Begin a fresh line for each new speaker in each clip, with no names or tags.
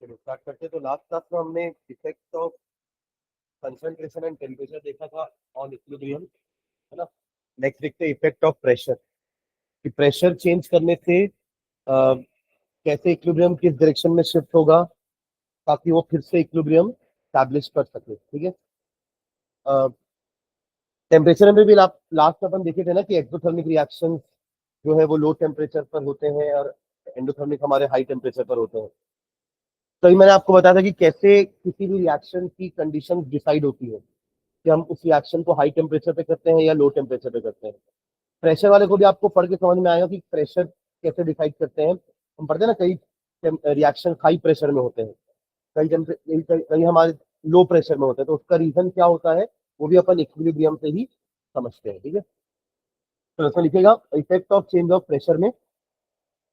चलो स्टार्ट करते हैं। तो लास्ट क्लास में हमने effect of concentration and temperature देखा था ऑन इक्विलिब्रियम, है ना। नेक्स्ट देखते हैं इफेक्ट ऑफ प्रेशर, कि प्रेशर चेंज करने से कैसे इक्विलिब्रियम किस डायरेक्शन में शिफ्ट होगा ताकि वो फिर से इक्विलिब्रियम स्टैब्लिश कर सके। ठीक है। टेम्परेचर में भी लास्ट में अपन देखे थे ना कि एक्सोथर्मिक रिएक्शन जो है वो लो टेम्परेचर पर होते हैं और एंडोथर्मिक हमारे हाई टेम्परेचर पर होते हैं। तो ये मैंने आपको बताया था कि कैसे किसी भी रिएक्शन की कंडीशन डिसाइड होती है कि हम उस रिएक्शन को हाई टेम्परेचर पे करते हैं या लो टेम्परेचर पे करते हैं। प्रेशर वाले को भी आपको पढ़ के समझ में आएगा कि प्रेशर कैसे डिसाइड करते हैं। हम पढ़ते हैं ना, कई रिएक्शन हाई प्रेशर में होते हैं, कई हमारे लो प्रेशर में होते हैं। तो उसका रीजन क्या होता है वो भी अपन इक्विलिब्रियम से ही समझते हैं। ठीक है। तो इसमें लिखेगा effect of change of pressure में,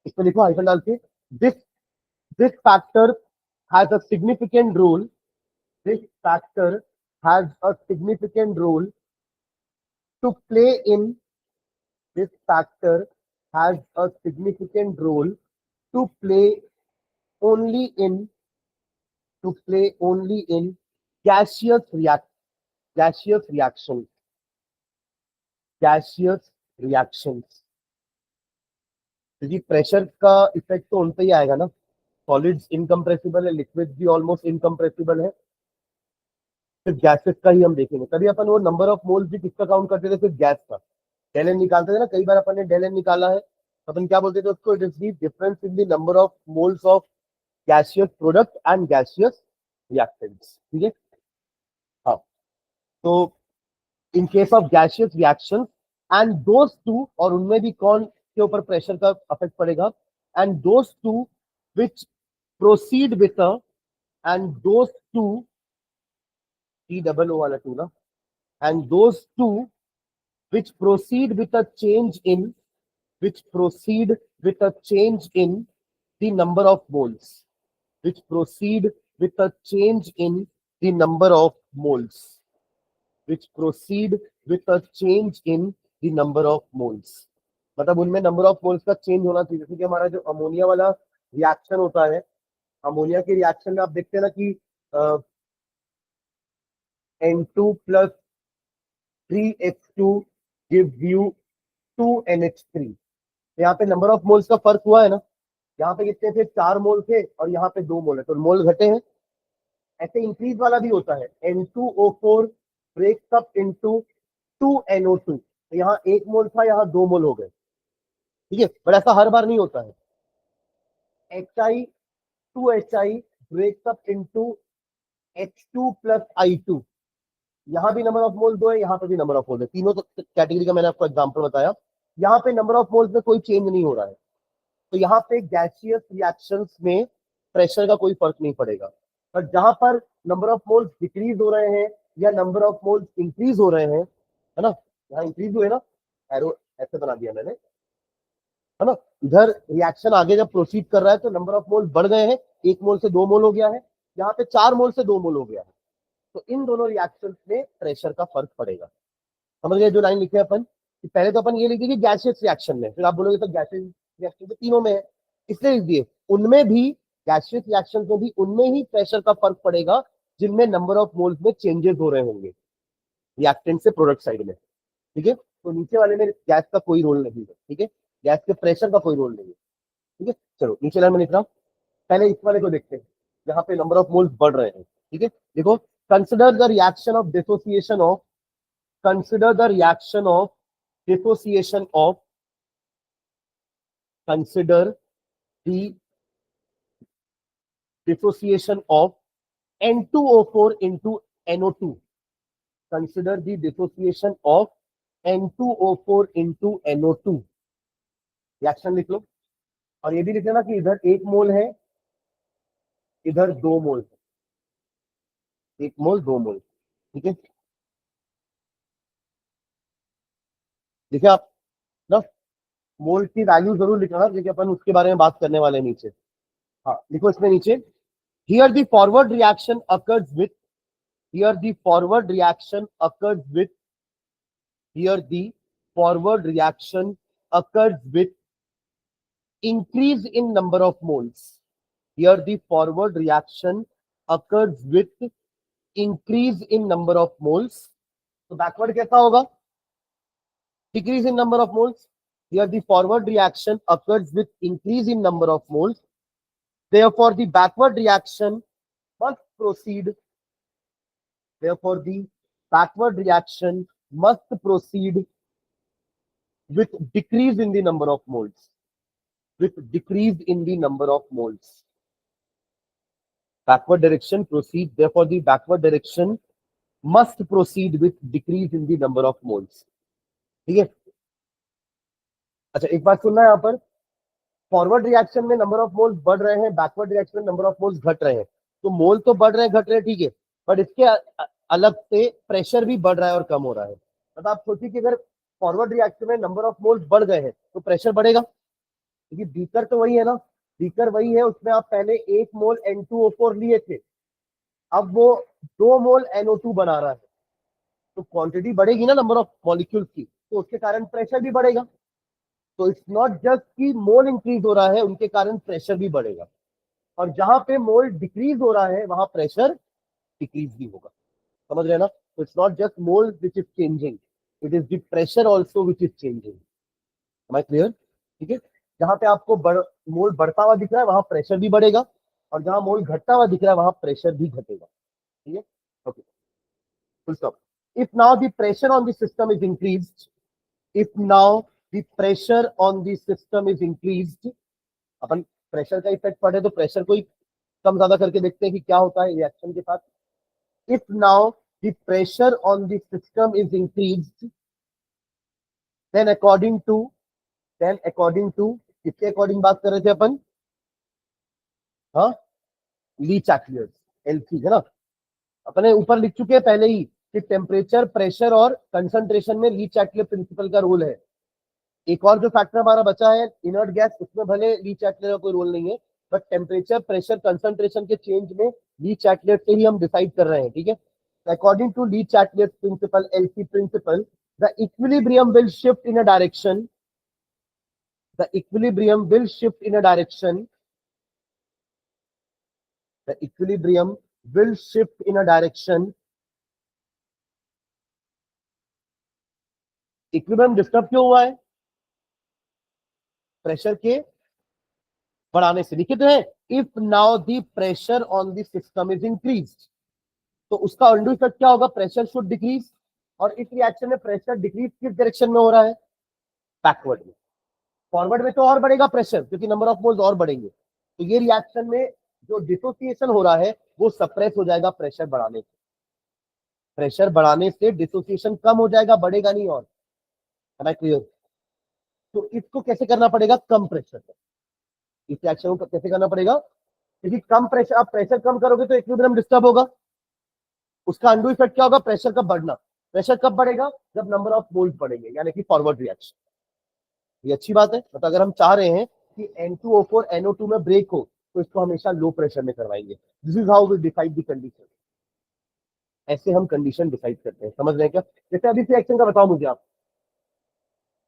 इसमें लिखो हाइफन डाल के, this this factor has a significant role, this factor has a significant role to play in this factor has a significant role to play only in gaseous react gaseous reactions gaseous reactions। क्योंकि pressure का effect तो उन पे ही आएगा ना। Solids incompressible है, liquid भी almost incompressible है। फिर गैसेस का ही हम देखेंगे। तभी अपन वो नंबर ऑफ मोल्स भी किसका काउंट करते थे, फिर गैस का। डेल एन निकालते थे ना, कई बार अपन ने डेल एन निकाला है, तो अपन क्या बोलते थे उसको, it is the difference in the number of moles of gaseous product and gaseous reactants. ठीक है। हाँ, तो in case of gaseous reaction and those to, और उनमें भी कौन के ऊपर प्रेशर का इफेक्ट पड़ेगा, and those too which proceed with and those too, T double O वाला टू ना, and those too which proceed with a change in which proceed with a change in the number of moles, which proceed with a change in the number of moles, which proceed with a change in the number of moles। मतलब उनमें number of moles का change होना चाहिए। जैसे कि हमारा जो ammonia वाला रिएक्शन होता है, अमोनिया के रिएक्शन में आप देखते हैं ना कि N2 plus 3H2 gives you 2NH3। यहाँ पे नंबर ऑफ मोल्स का फर्क हुआ है ना। यहाँ पे कितने थे, 4 मोल थे और यहाँ पे 2 मोल है, तो मोल घटे हैं। ऐसे इंक्रीज वाला भी होता है, N2O4 breaks up into 2NO2, तो यहाँ 1 मोल था, यहाँ 2 मोल हो गए। ठीक है, पर ऐसा हर बार नहीं होता है। HI 2HI breaks up into H2 plus I2, यहाँ भी नंबर ऑफ मोल 2 है, यहाँ पे भी नंबर ऑफ मोल है। तीनों कैटेगरी का मैंने आपको एग्जांपल बताया। यहाँ पे नंबर ऑफ मोल्स में कोई चेंज नहीं हो रहा है, तो यहाँ पे गैसियस रिएक्शंस में प्रेशर का कोई फर्क नहीं पड़ेगा। पर जहां पर नंबर ऑफ मोल्स डिक्रीज हो रहे हैं या नंबर ऑफ मोल्स इंक्रीज हो रहे हैं, है ना, यहाँ इंक्रीज हुए ना, एरो ऐसे बना दिया मैंने, है ना। इधर रिएक्शन आगे जब प्रोसीड कर रहा है तो नंबर ऑफ मोल्स बढ़ गए हैं, 1 मोल से 2 मोल हो गया है, यहाँ पे 4 मोल से 2 मोल हो गया है। तो इन दोनों रिएक्शन में प्रेशर का फर्क पड़ेगा। समझ गए जो लाइन लिखे अपन, कि पहले तो अपन ये लिख दिए गैसियस रिएक्शन में, फिर आप बोलोगे तो गैसियस रिएक्शन तो तीनों में है, इसलिए लिख दिए उनमें भी, गैसियस रिएक्शन में भी उनमें ही प्रेशर का फर्क पड़ेगा जिनमें नंबर ऑफ मोल्स में चेंजेस हो रहे होंगे रिएक्टेंट से प्रोडक्ट साइड में। ठीक है, तो नीचे वाले में गैस का कोई रोल नहीं है। ठीक है, गैस के प्रेशर का कोई रोल नहीं है। ठीक है, चलो नीचे लाइन में लिख रहा हूं। पहले इस वाले को देखते हैं जहां पे नंबर ऑफ मोल्स बढ़ रहे हैं। ठीक है, देखो, consider the reaction of dissociation of consider the reaction of dissociation of consider the dissociation of N2O4 into NO2, consider the dissociation of N2O4 into NO2। Reaction लिख लो, और ये भी लिख लेना कि इधर 1 मोल है, इधर 2 मोल है, 1 मोल 2 मोल। ठीक है, देखिए आप ना, मोल की वैल्यू जरूर लिखना, देखिए अपन उसके बारे में बात करने वाले हैं नीचे। हाँ लिखो इसमें नीचे, here the forward reaction occurs with, here the forward reaction occurs with, here the forward reaction occurs with increase in number of moles, here the forward reaction occurs with increase in number of moles. तो backward कैसा होगा? Decrease in number of moles. Here the forward reaction occurs with increase in number of moles, therefore the backward reaction must proceed, therefore the backward reaction must proceed with decrease in the number of moles, with decrease in the number of moles. Backward direction proceed, therefore the backward direction must proceed with decrease in the number of moles. ठीक है? अच्छा, एक बात सुनना है यहाँ पर, forward reaction में नंबर ऑफ मोल्स बढ़ रहे हैं, बैकवर्ड रिएक्शन में नंबर ऑफ मोल्स घट रहे हैं। तो मोल तो बढ़ रहे हैं, घट रहे हैं, ठीक है, बट इसके अलग से प्रेशर भी बढ़ रहा है और कम हो रहा है। मतलब आप सोचिए कि अगर फॉरवर्ड रिएक्शन में नंबर ऑफ मोल्स बढ़ गए हैं तो प्रेशर बढ़ेगा, क्योंकि बीकर तो वही है ना, बीकर वही है, उसमें आप पहले 1 मोल N2O4 लिए थे, अब वो 2 मोल NO2 बना रहा है, तो क्वांटिटी बढ़ेगी ना नंबर ऑफ मॉलिक्यूल्स की, तो उसके कारण प्रेशर भी बढ़ेगा। तो इट्स नॉट जस्ट कि मोल इंक्रीज हो रहा है, उनके कारण प्रेशर भी बढ़ेगा, और जहां पे मोल डिक्रीज हो रहा है वहां प्रेशर डिक्रीज भी होगा। समझ रहे हैं ना? तो it's not just mole which is changing, it is the pressure also which is changing. Am I clear? ठीक है, जहां पे आपको मोल बढ़ता हुआ दिख रहा है वहां प्रेशर भी बढ़ेगा, और जहां मोल घटता हुआ दिख रहा है वहां प्रेशर भी घटेगा। ठीक है, okay, full stop. If now the pressure on the system is increased, if now the pressure on the system is increased, upon pressure का इफेक्ट पढ़े तो प्रेशर को ही कम ज्यादा करके देखते हैं कि क्या होता है रिएक्शन के साथ। if now the pressure on the system is increased, then according to किसके अकॉर्डिंग बात कर रहे थे अपन? हाँ, ली चैटलियर्स, एलसी है ना, अपने ऊपर लिख चुके हैं पहले ही कि टेम्परेचर, प्रेशर और कंसंट्रेशन में ली चैटलियर प्रिंसिपल का रोल है। एक और जो फैक्टर हमारा बचा है इनर्ट गैस, उसमें भले ली चैटलियर का कोई रोल नहीं है, बट टेम्परेचर, प्रेशर, कंसंट्रेशन के चेंज में ली चैटलियर से ही हम डिसाइड कर रहे हैं। ठीक है, अकॉर्डिंग टू ली चैटलियर principle, LC principle, the equilibrium will shift in a direction, the equilibrium will shift in a direction, the equilibrium will shift in a direction, equilibrium disturb क्यों हुआ है? प्रेशर के बढ़ाने से। लिखे तो है if now the pressure on the system is increased, तो उसका अंडू इफेक्ट क्या होगा? प्रेशर शुड डिक्रीज, और इस रिएक्शन में प्रेशर डिक्रीज किस डायरेक्शन में हो रहा है? बैकवर्ड में। फॉरवर्ड में तो और बढ़ेगा प्रेशर, क्योंकि नंबर ऑफ मोल्स और बढ़ेंगे, तो ये रिएक्शन में जो डिसोसिएशन हो रहा है वो सप्रेस हो जाएगा प्रेशर बढ़ाने से। प्रेशर बढ़ाने से डिसोसिएशन कम हो जाएगा, बढ़ेगा नहीं। और है ना क्लियर? तो इसको कैसे करना पड़ेगा? कम प्रेशर पर। इस रिएक्शन को कैसे करना पड़ेगा? क्योंकि कम प्रेशर, आप प्रेशर कम करोगे तो इक्विलिब्रियम डिस्टर्ब होगा, उसका अंडू इफेक्ट क्या होगा? प्रेशर का बढ़ना। प्रेशर कब बढ़ेगा? जब नंबर ऑफ मोल्स बढ़ेंगे, यानी कि फॉरवर्ड रिएक्शन। ये अच्छी बात है, मतलब अगर हम चाह रहे हैं कि N2O4 NO2 में ब्रेक हो तो इसको हमेशा लो प्रेशर में करवाएंगे। This is how we decide the condition, ऐसे हम कंडीशन डिसाइड करते हैं। समझ रहे हैं क्या? जैसे अभी रिएक्शन का बताओ मुझे आप,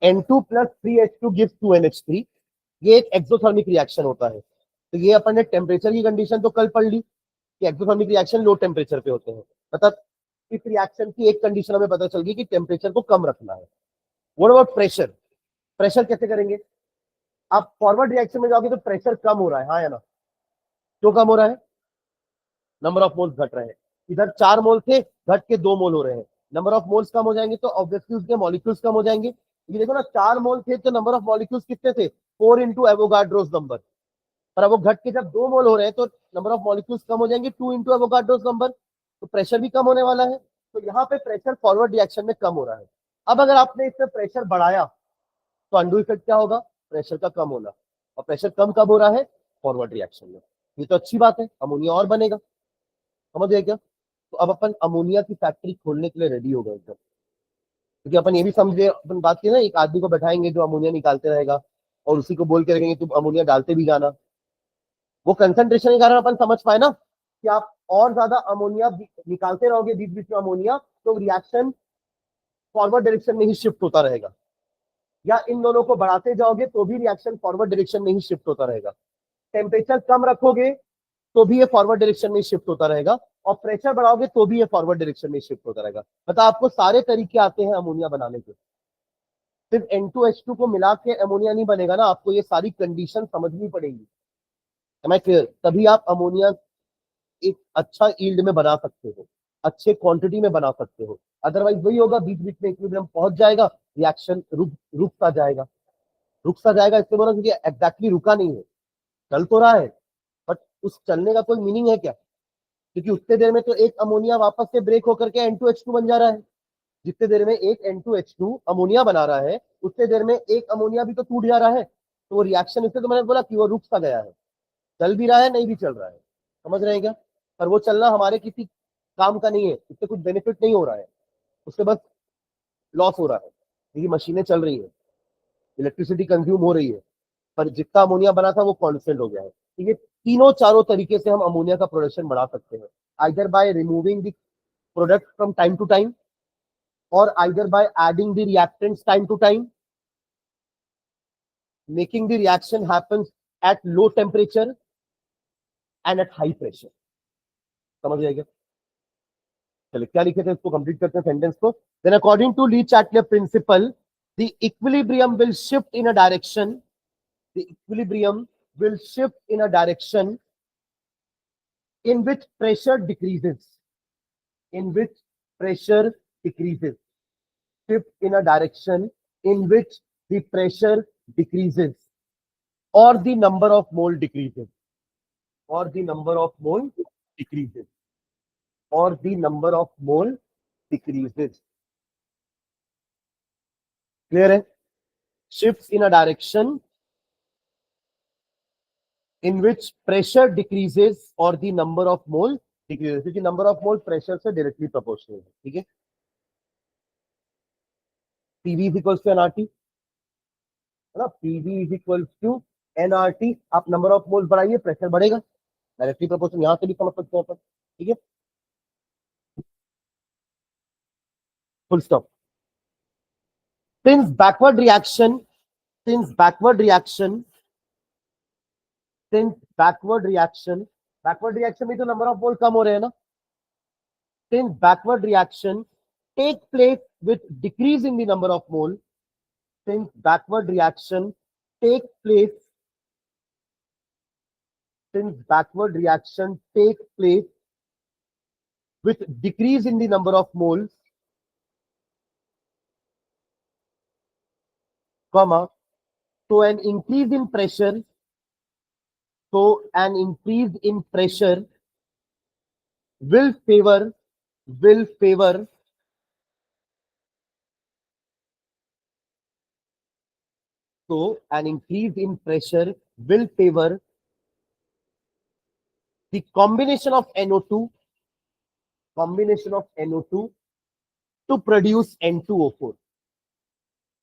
N2 plus 3H2 gives 2NH3, ये एक एक्सोथर्मिक रिएक्शन होता है। तो ये अपन ने टेम्परेचर की कंडीशन तो कल पढ़ ली कि एक्सोथर्मिक रिएक्शन लो टेम्परेचर पे होते हैं, मतलब इस रिएक्शन की एक कंडीशन हमें पता चल गई कि टेम्परेचर को कम रखना है। What about pressure? प्रेशर कैसे करेंगे? आप फॉरवर्ड रिएक्शन में जाओगे तो प्रेशर कम हो रहा है, हाँ या ना? क्यों कम हो रहा है? नंबर ऑफ मोल्स घट रहे हैं। इधर 4 मोल थे, घट के 2 मोल हो रहे हैं। नंबर ऑफ मोल्स कम हो जाएंगे तो ऑब्वियसली उसके मॉलिक्यूल्स कम हो जाएंगे। ये देखो ना, 4 मोल थे तो नंबर ऑफ मॉलिक्यूल्स कितने थे? 4 इंटू एवोगाड्रोस नंबर। पर अब वो घट के जब 2 मोल हो रहे हैं तो नंबर ऑफ मॉलिक्यूल्स कम हो जाएंगे, 2 इंटू एवोगाड्रोस नंबर, तो प्रेशर भी कम होने वाला है। तो यहाँ पे प्रेशर फॉरवर्ड रिएक्शन में कम हो रहा है। अब अगर आपने इसमें प्रेशर बढ़ाया तो अंडू इफेक्ट क्या होगा? प्रेशर का कम होना। और प्रेशर कम कब हो रहा है? फॉरवर्ड रिएक्शन में। ये तो अच्छी बात है, अमोनिया और बनेगा। समझ गए क्या? तो अब अपन अमोनिया की फैक्ट्री खोलने के लिए रेडी हो गए एकदम, क्योंकि अपन ये भी समझे, अपन बात की ना, एक आदमी को बैठाएंगे जो अमोनिया निकालते रहेगा और उसी को बोल के रखेंगे तुम अमोनिया डालते भी जाना। वो कंसंट्रेशन के कारण अपन समझ पाए ना कि आप और ज्यादा अमोनिया निकालते रहोगे बीच बीच में अमोनिया, तो रिएक्शन फॉरवर्ड डायरेक्शन में ही शिफ्ट होता रहेगा, या इन दोनों को बढ़ाते जाओगे तो भी रिएक्शन फॉरवर्ड डायरेक्शन में ही शिफ्ट होता रहेगा। टेम्परेचर कम रखोगे तो भी ये फॉरवर्ड डायरेक्शन में शिफ्ट होता रहेगा, और प्रेशर बढ़ाओगे तो भी ये फॉरवर्ड डायरेक्शन में शिफ्ट होता रहेगा। मतलब आपको सारे तरीके आते हैं अमोनिया बनाने के, सिर्फ N2H2 को मिला के अमोनिया नहीं बनेगा ना, आपको ये सारी कंडीशन समझनी पड़ेगी। Am I clear? तभी आप अमोनिया एक अच्छा यील्ड में बना सकते हो, अच्छे क्वांटिटी में बना सकते हो। अदरवाइज वही होगा, बीच बीच में इक्विलिब्रियम पहुंच जाएगा, रिएक्शन रुक सा जाएगा। रुक सा जाएगा इसलिए बोला क्योंकि एग्जैक्टली रुका नहीं है, चल तो रहा है, बट उस चलने का कोई मीनिंग है क्या? क्योंकि उतने देर में तो एक अमोनिया वापस से ब्रेक होकर के N2H2 बन जा रहा है। जितने देर में एक N2H2 अमोनिया बना रहा है, उतने देर में एक अमोनिया भी तो टूट जा रहा है। तो वो रिएक्शन, इससे तो मैंने बोला कि वो रुक सा गया है, चल भी रहा है नहीं भी चल रहा है, समझ रहे हैं क्या? पर वो चलना हमारे किसी काम का नहीं है, इससे कुछ बेनिफिट नहीं हो रहा है, उससे बस लॉस हो रहा है, क्योंकि मशीनें चल रही है, इलेक्ट्रिसिटी कंज्यूम हो रही है, पर जितना अमोनिया बना था वो कॉन्स्टेंट हो गया है। तो ये तीनों चारों तरीके से हम अमोनिया का प्रोडक्शन बढ़ा सकते हैं, either by removing the product from time to time, or either by adding the reactants time to time, making the reaction happens at low temperature and at high pressure। समझ जाएगा? चलिए क्या लिखे थे इसको कंप्लीट करते हैं सेंटेंस को। Then according to Le Chatelier principle the equilibrium will shift in a direction, the equilibrium will shift in a direction in which pressure decreases, in which pressure decreases, shift in a direction in which the pressure decreases or the number of mole decreases, or the number of mole decreases, or the number of mole decreases। clear है? shifts in a direction in which pressure decreases or the number of mole decreases, क्योंकि number of mole pressure से directly proportional है। ठीक है, PV is equals to nRT है ना, PV is equals to nRT। आप number of मोल बढ़ाइए, pressure बढ़ेगा, डायरेक्टली प्रोपोर्शनल, यहां से भी समझ सकते हैं अपन। ठीक है, full stop. since backward reaction since backward reaction since backward reaction में तो नंबर ऑफ मोल कम हो रहे हैं ना, since backward reaction take place with decrease in the number of mole, since backward reaction take place since backward reaction takes place with decrease in the number of moles, comma, so an increase in pressure will favor so an increase in pressure will favor the combination of NO2 to produce N2O4,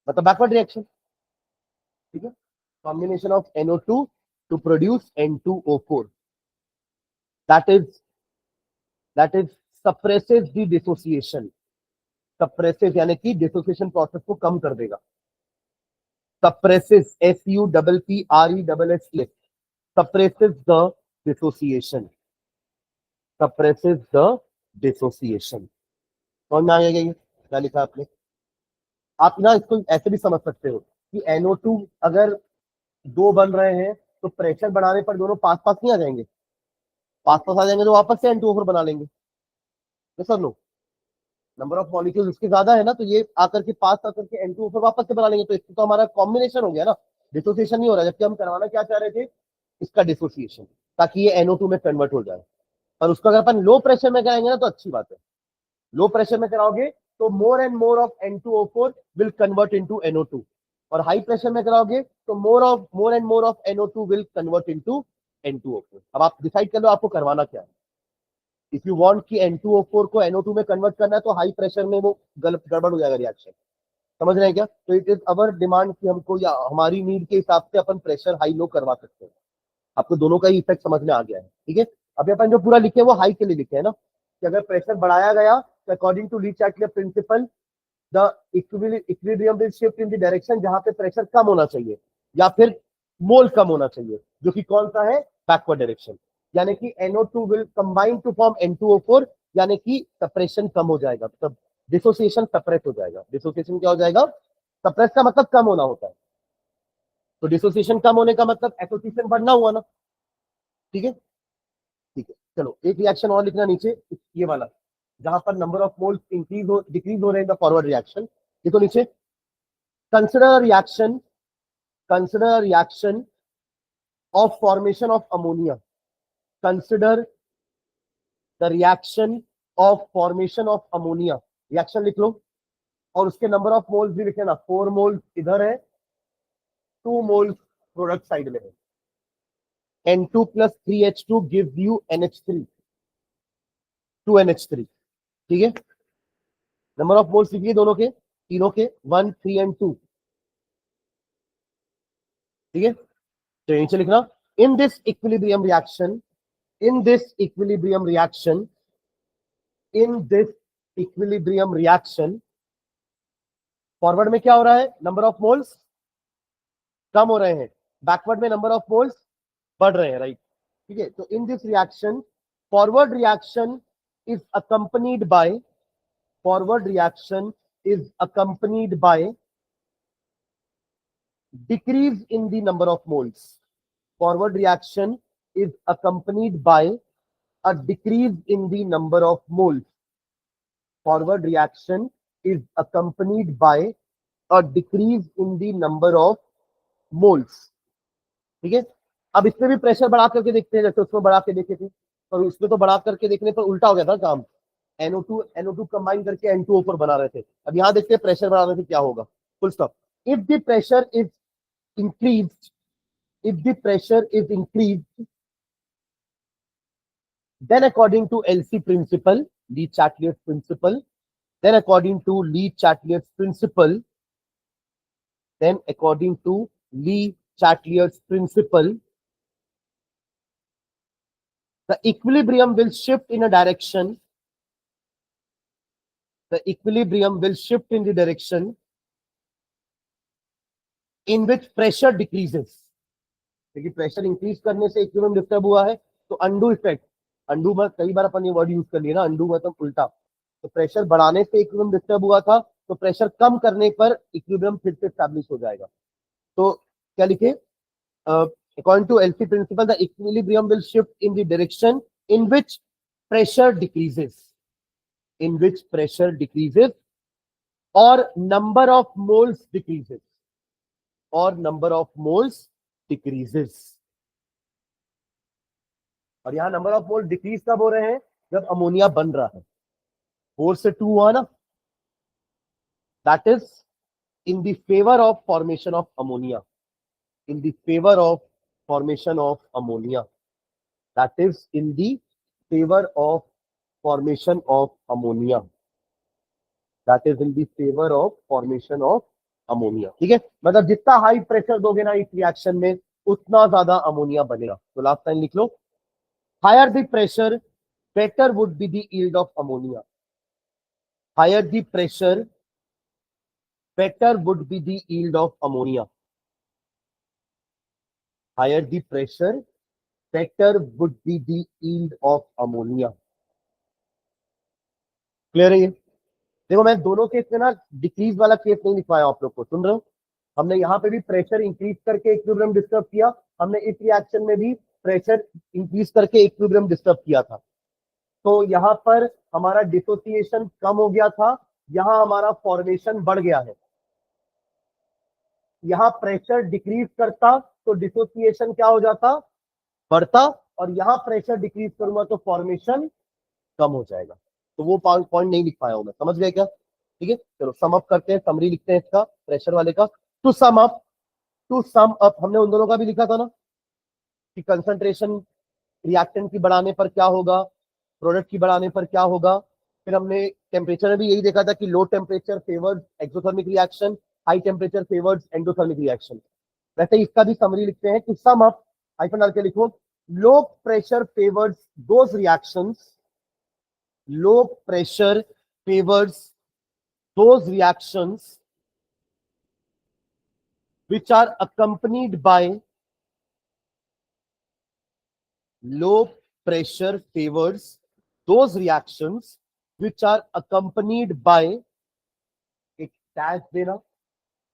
मतलब backward reaction. ठीक है, combination of NO2 to produce N2O4, that is suppresses the dissociation, suppresses यानी कि dissociation process को कम कर देगा, suppresses SUPPRESS suppresses the dissociation, suppresses the dissociation। समझ में आ गया ये क्या लिखा आपने? आप ना इसको ऐसे भी समझ सकते हो कि NO2 अगर दो बन रहे हैं तो प्रेशर बढ़ाने पर दोनों पास पास नहीं आ जाएंगे, पास पास आ जाएंगे तो वापस से N2O4 बना लेंगे। तो sir low, number of molecule इसके ज्यादा है ना, तो ये आकर के पास आकर के N2O4 वापस से बना लेंगे, तो इसको तो हमारा कॉम्बिनेशन हो गया ना, डिसोसिएशन नहीं हो रहा। जबकि हम करवाना क्या चाह रहे थे, इसका डिसोसिएशन, ताकि ये NO2 में कन्वर्ट हो जाए। पर उसको अगर अपन लो प्रेशर में कराएंगे ना तो अच्छी बात है, लो प्रेशर में कराओगे तो more and more of N2O4 will convert into NO2, और हाई प्रेशर में कराओगे तो more and more of NO2 will convert into N2O4। अब आप डिसाइड कर लो आपको करवाना क्या है। इफ यू वांट कि N2O4 को NO2 में कन्वर्ट करना है तो हाई प्रेशर में वो गड़बड़ हो जाएगा रिएक्शन, समझ रहे हैं क्या? तो इट इज अवर डिमांड कि हमको या हमारी नीड के हिसाब से अपन प्रेशर हाई लो करवा सकते हैं। आपको दोनों का ही इफेक्ट समझ में आ गया है। ठीक है, अभी अपन जो पूरा लिखे वो हाई के लिए लिखे है ना, कि अगर प्रेशर बढ़ाया गया तो according to Le Chatelier principle the equilibrium will shift in the direction जहां पे प्रेशर कम होना चाहिए, या फिर मोल कम होना चाहिए, जो कि कौन सा है, बैकवर्ड डायरेक्शन। यानी कि NO2 will combine to form N2O4, यानी कि सेपरेशन कम हो जाएगा, मतलब डिसोसिएशन सेपरेट हो जाएगा। डिसोसिएशन क्या हो जाएगा, सप्रेस का मतलब कम होना होता है, तो डिसोसिएशन कम होने का मतलब एसोसिएशन बढ़ना हुआ ना। ठीक है, ठीक है, चलो एक रिएक्शन और लिखना नीचे, ये वाला, जहां पर नंबर ऑफ मोल्स इंक्रीज हो डिक्रीज हो रहे हैं द फॉरवर्ड रिएक्शन। देखो नीचे, consider reaction, consider reaction of formation of ammonia, consider the reaction of formation of ammonia. Reaction लिख लो और उसके नंबर ऑफ मोल्स भी लिख लेना, 4 मोल्स इधर है, 2 मोल्स प्रोडक्ट साइड में है। N2 plus 3H2 gives you NH3, 2NH3। ठीक है, नंबर ऑफ मोल्स लिखिए दोनों के, तीनों के, 1, 3 एंड 2। ठीक है, तो नीचे लिखना, in this equilibrium reaction, in this equilibrium reaction, in this equilibrium reaction, forward में क्या हो रहा है, नंबर ऑफ मोल्स कम हो रहे हैं, बैकवर्ड में नंबर ऑफ मोल्स बढ़ रहे हैं, राइट। ठीक है, तो in this reaction, forward reaction is accompanied by, forward reaction is accompanied by decrease in the number of moles. Forward reaction is accompanied by a decrease in the number of moles. Forward reaction is accompanied by a decrease in the number of moles. ठीक है, अब इसमें भी pressure बढ़ा करके देखते हैं, जैसे उसमें बढ़ा के देखे थे, पर उसमें तो बढ़ा करके देखने पर उल्टा हो गया था काम, NO2 कंबाइन करके N2O4 बना रहे थे। अब यहाँ देखते हैं प्रेशर बढ़ाने से क्या होगा, full stop. If the pressure is increased, if the pressure is increased, then according to LC principle, Lee Chatelier's principle, then according to Lee Chatelier's principle, then according to Lee Chatelier's principle, the equilibrium will shift in a direction, the equilibrium will shift in the direction in which pressure decreases. देखिए pressure increase करने से equilibrium disturb हुआ है, तो undo effect, undo में कई बार अपन ये word use कर लिया ना, अंडू मतलब उल्टा, तो प्रेशर बढ़ाने से इक्विलिब्रियम डिस्टर्ब हुआ था, तो प्रेशर कम करने पर इक्विलिब्रियम फिर से स्टैब्लिश हो जाएगा। तो क्या लिखे, according to LC principle the equilibrium will shift in the direction in which pressure decreases, in which pressure decreases और नंबर ऑफ मोल्स डिक्रीजेस, और नंबर ऑफ मोल्स डिक्रीजेस। और यहां नंबर ऑफ मोल डिक्रीज कब हो रहे हैं, जब ammonia बन रहा है, 4 से 2 हुआ ना, that is in the favour of formation of ammonia, in the favor of formation of ammonia, that is in the favor of formation of ammonia, that is in the favor of formation of ammonia। ठीक है, मतलब जितना high pressure दोगे ना इस reaction में, उतना ज्यादा अमोनिया बनेगा। तो लास्ट लाइन लिख लो, higher the pressure better would be the yield of ammonia, higher the pressure better would be the yield of ammonia, higher the pressure better would be the yield of ammonia। Clear है ये? देखो मैं दोनों case में ना decrease वाला case नहीं लिखवाया आप लोग को, सुन रहे हो, हमने यहाँ पे भी प्रेशर इंक्रीज करके इक्विलिब्रियम डिस्टर्ब किया, हमने इस रिएक्शन में भी प्रेशर इंक्रीज करके इक्विलिब्रियम डिस्टर्ब किया था। तो यहाँ पर हमारा डिसोसिएशन कम हो गया था, यहाँ हमारा फॉर्मेशन बढ़ गया है। यहाँ प्रेशर डिक्रीज करता तो डिसोसिएशन क्या हो जाता, बढ़ता, और यहाँ प्रेशर डिक्रीज करूंगा तो फॉर्मेशन कम हो जाएगा। तो वो पॉइंट नहीं लिख पाया हूं मैं, समझ गए क्या? ठीक है, चलो सम अप करते हैं, समरी लिखते हैं इसका, प्रेशर वाले का। To sum up, to sum up हमने उन दोनों का भी लिखा था ना, कि कंसंट्रेशन रिएक्टेंट की बढ़ाने पर क्या होगा, प्रोडक्ट की बढ़ाने पर क्या होगा। फिर हमने टेम्परेचर में भी यही देखा था कि low temperature favours exothermic reaction, high temperature favours endothermic reaction. वैसे ही इसका भी समरी लिखते हैं, टू सम अप हाइफन डाल के लिखो, low pressure favours those reactions, low pressure favors those reactions which are accompanied by low pressure favours those reactions which are accompanied by, एक dash देना,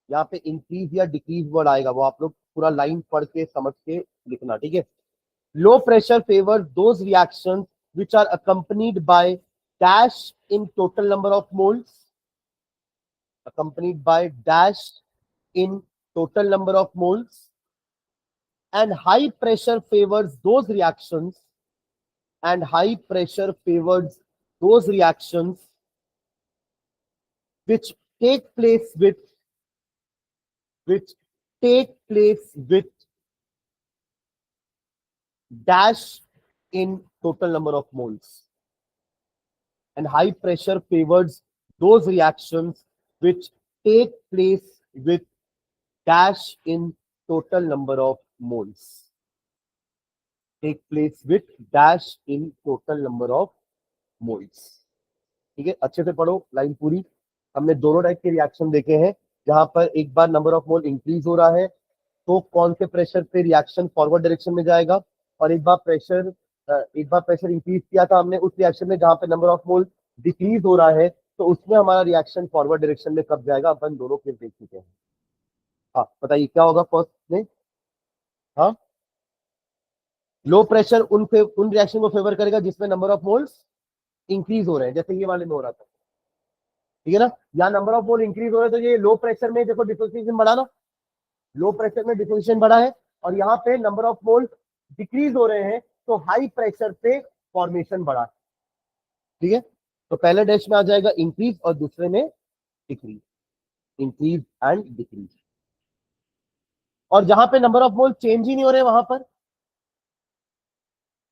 यहाँ पे इंक्रीज या डिक्रीज वर्ड आएगा, वो आप लोग पूरा लाइन पढ़ के समझ के लिखना, ठीक है। लो pressure favours those reactions which are accompanied by dash in total number of moles, accompanied by dash in total number of moles, and high pressure favors those reactions, and high pressure favors those reactions which take place with, which take place with dash in total number of moles, and high pressure favors those reactions which take place with dash in total number of moles, take place with dash in total number of moles। ठीक है, अच्छे से पढ़ो line पूरी। हमने दोनों type के reaction देखे हैं, जहां पर एक बार नंबर ऑफ मोल इंक्रीज हो रहा है तो कौन से प्रेशर पे रिएक्शन फॉरवर्ड डायरेक्शन में जाएगा, और एक बार प्रेशर इंक्रीज किया था हमने उस रिएक्शन में जहां पे नंबर ऑफ मोल डिक्रीज हो रहा है, तो उसमें हमारा रिएक्शन फॉरवर्ड डायरेक्शन में कब जाएगा, अपन दोनों केस देख चुके हैं। हाँ बताइए क्या होगा फर्स्ट में। हाँ, लो प्रेशर उन रिएक्शन को फेवर करेगा जिसमें नंबर ऑफ मोल्स इंक्रीज हो रहे हैं, जैसे ये वाले में हो रहा था, ठीक है ना। यहाँ नंबर ऑफ मोल इंक्रीज हो रहे हैं तो ये लो प्रेशर में देखो डिसोसिएशन बढ़ा ना, लो प्रेशर में डिसोसिएशन बढ़ा है, और यहाँ पे नंबर ऑफ मोल डिक्रीज हो रहे हैं तो हाई प्रेशर पे फॉर्मेशन बढ़ा, ठीक है। तो पहले डैश में आ जाएगा इंक्रीज और दूसरे में डिक्रीज, इंक्रीज एंड डिक्रीज। और जहां पे नंबर ऑफ मोल चेंज ही नहीं हो रहे वहां पर,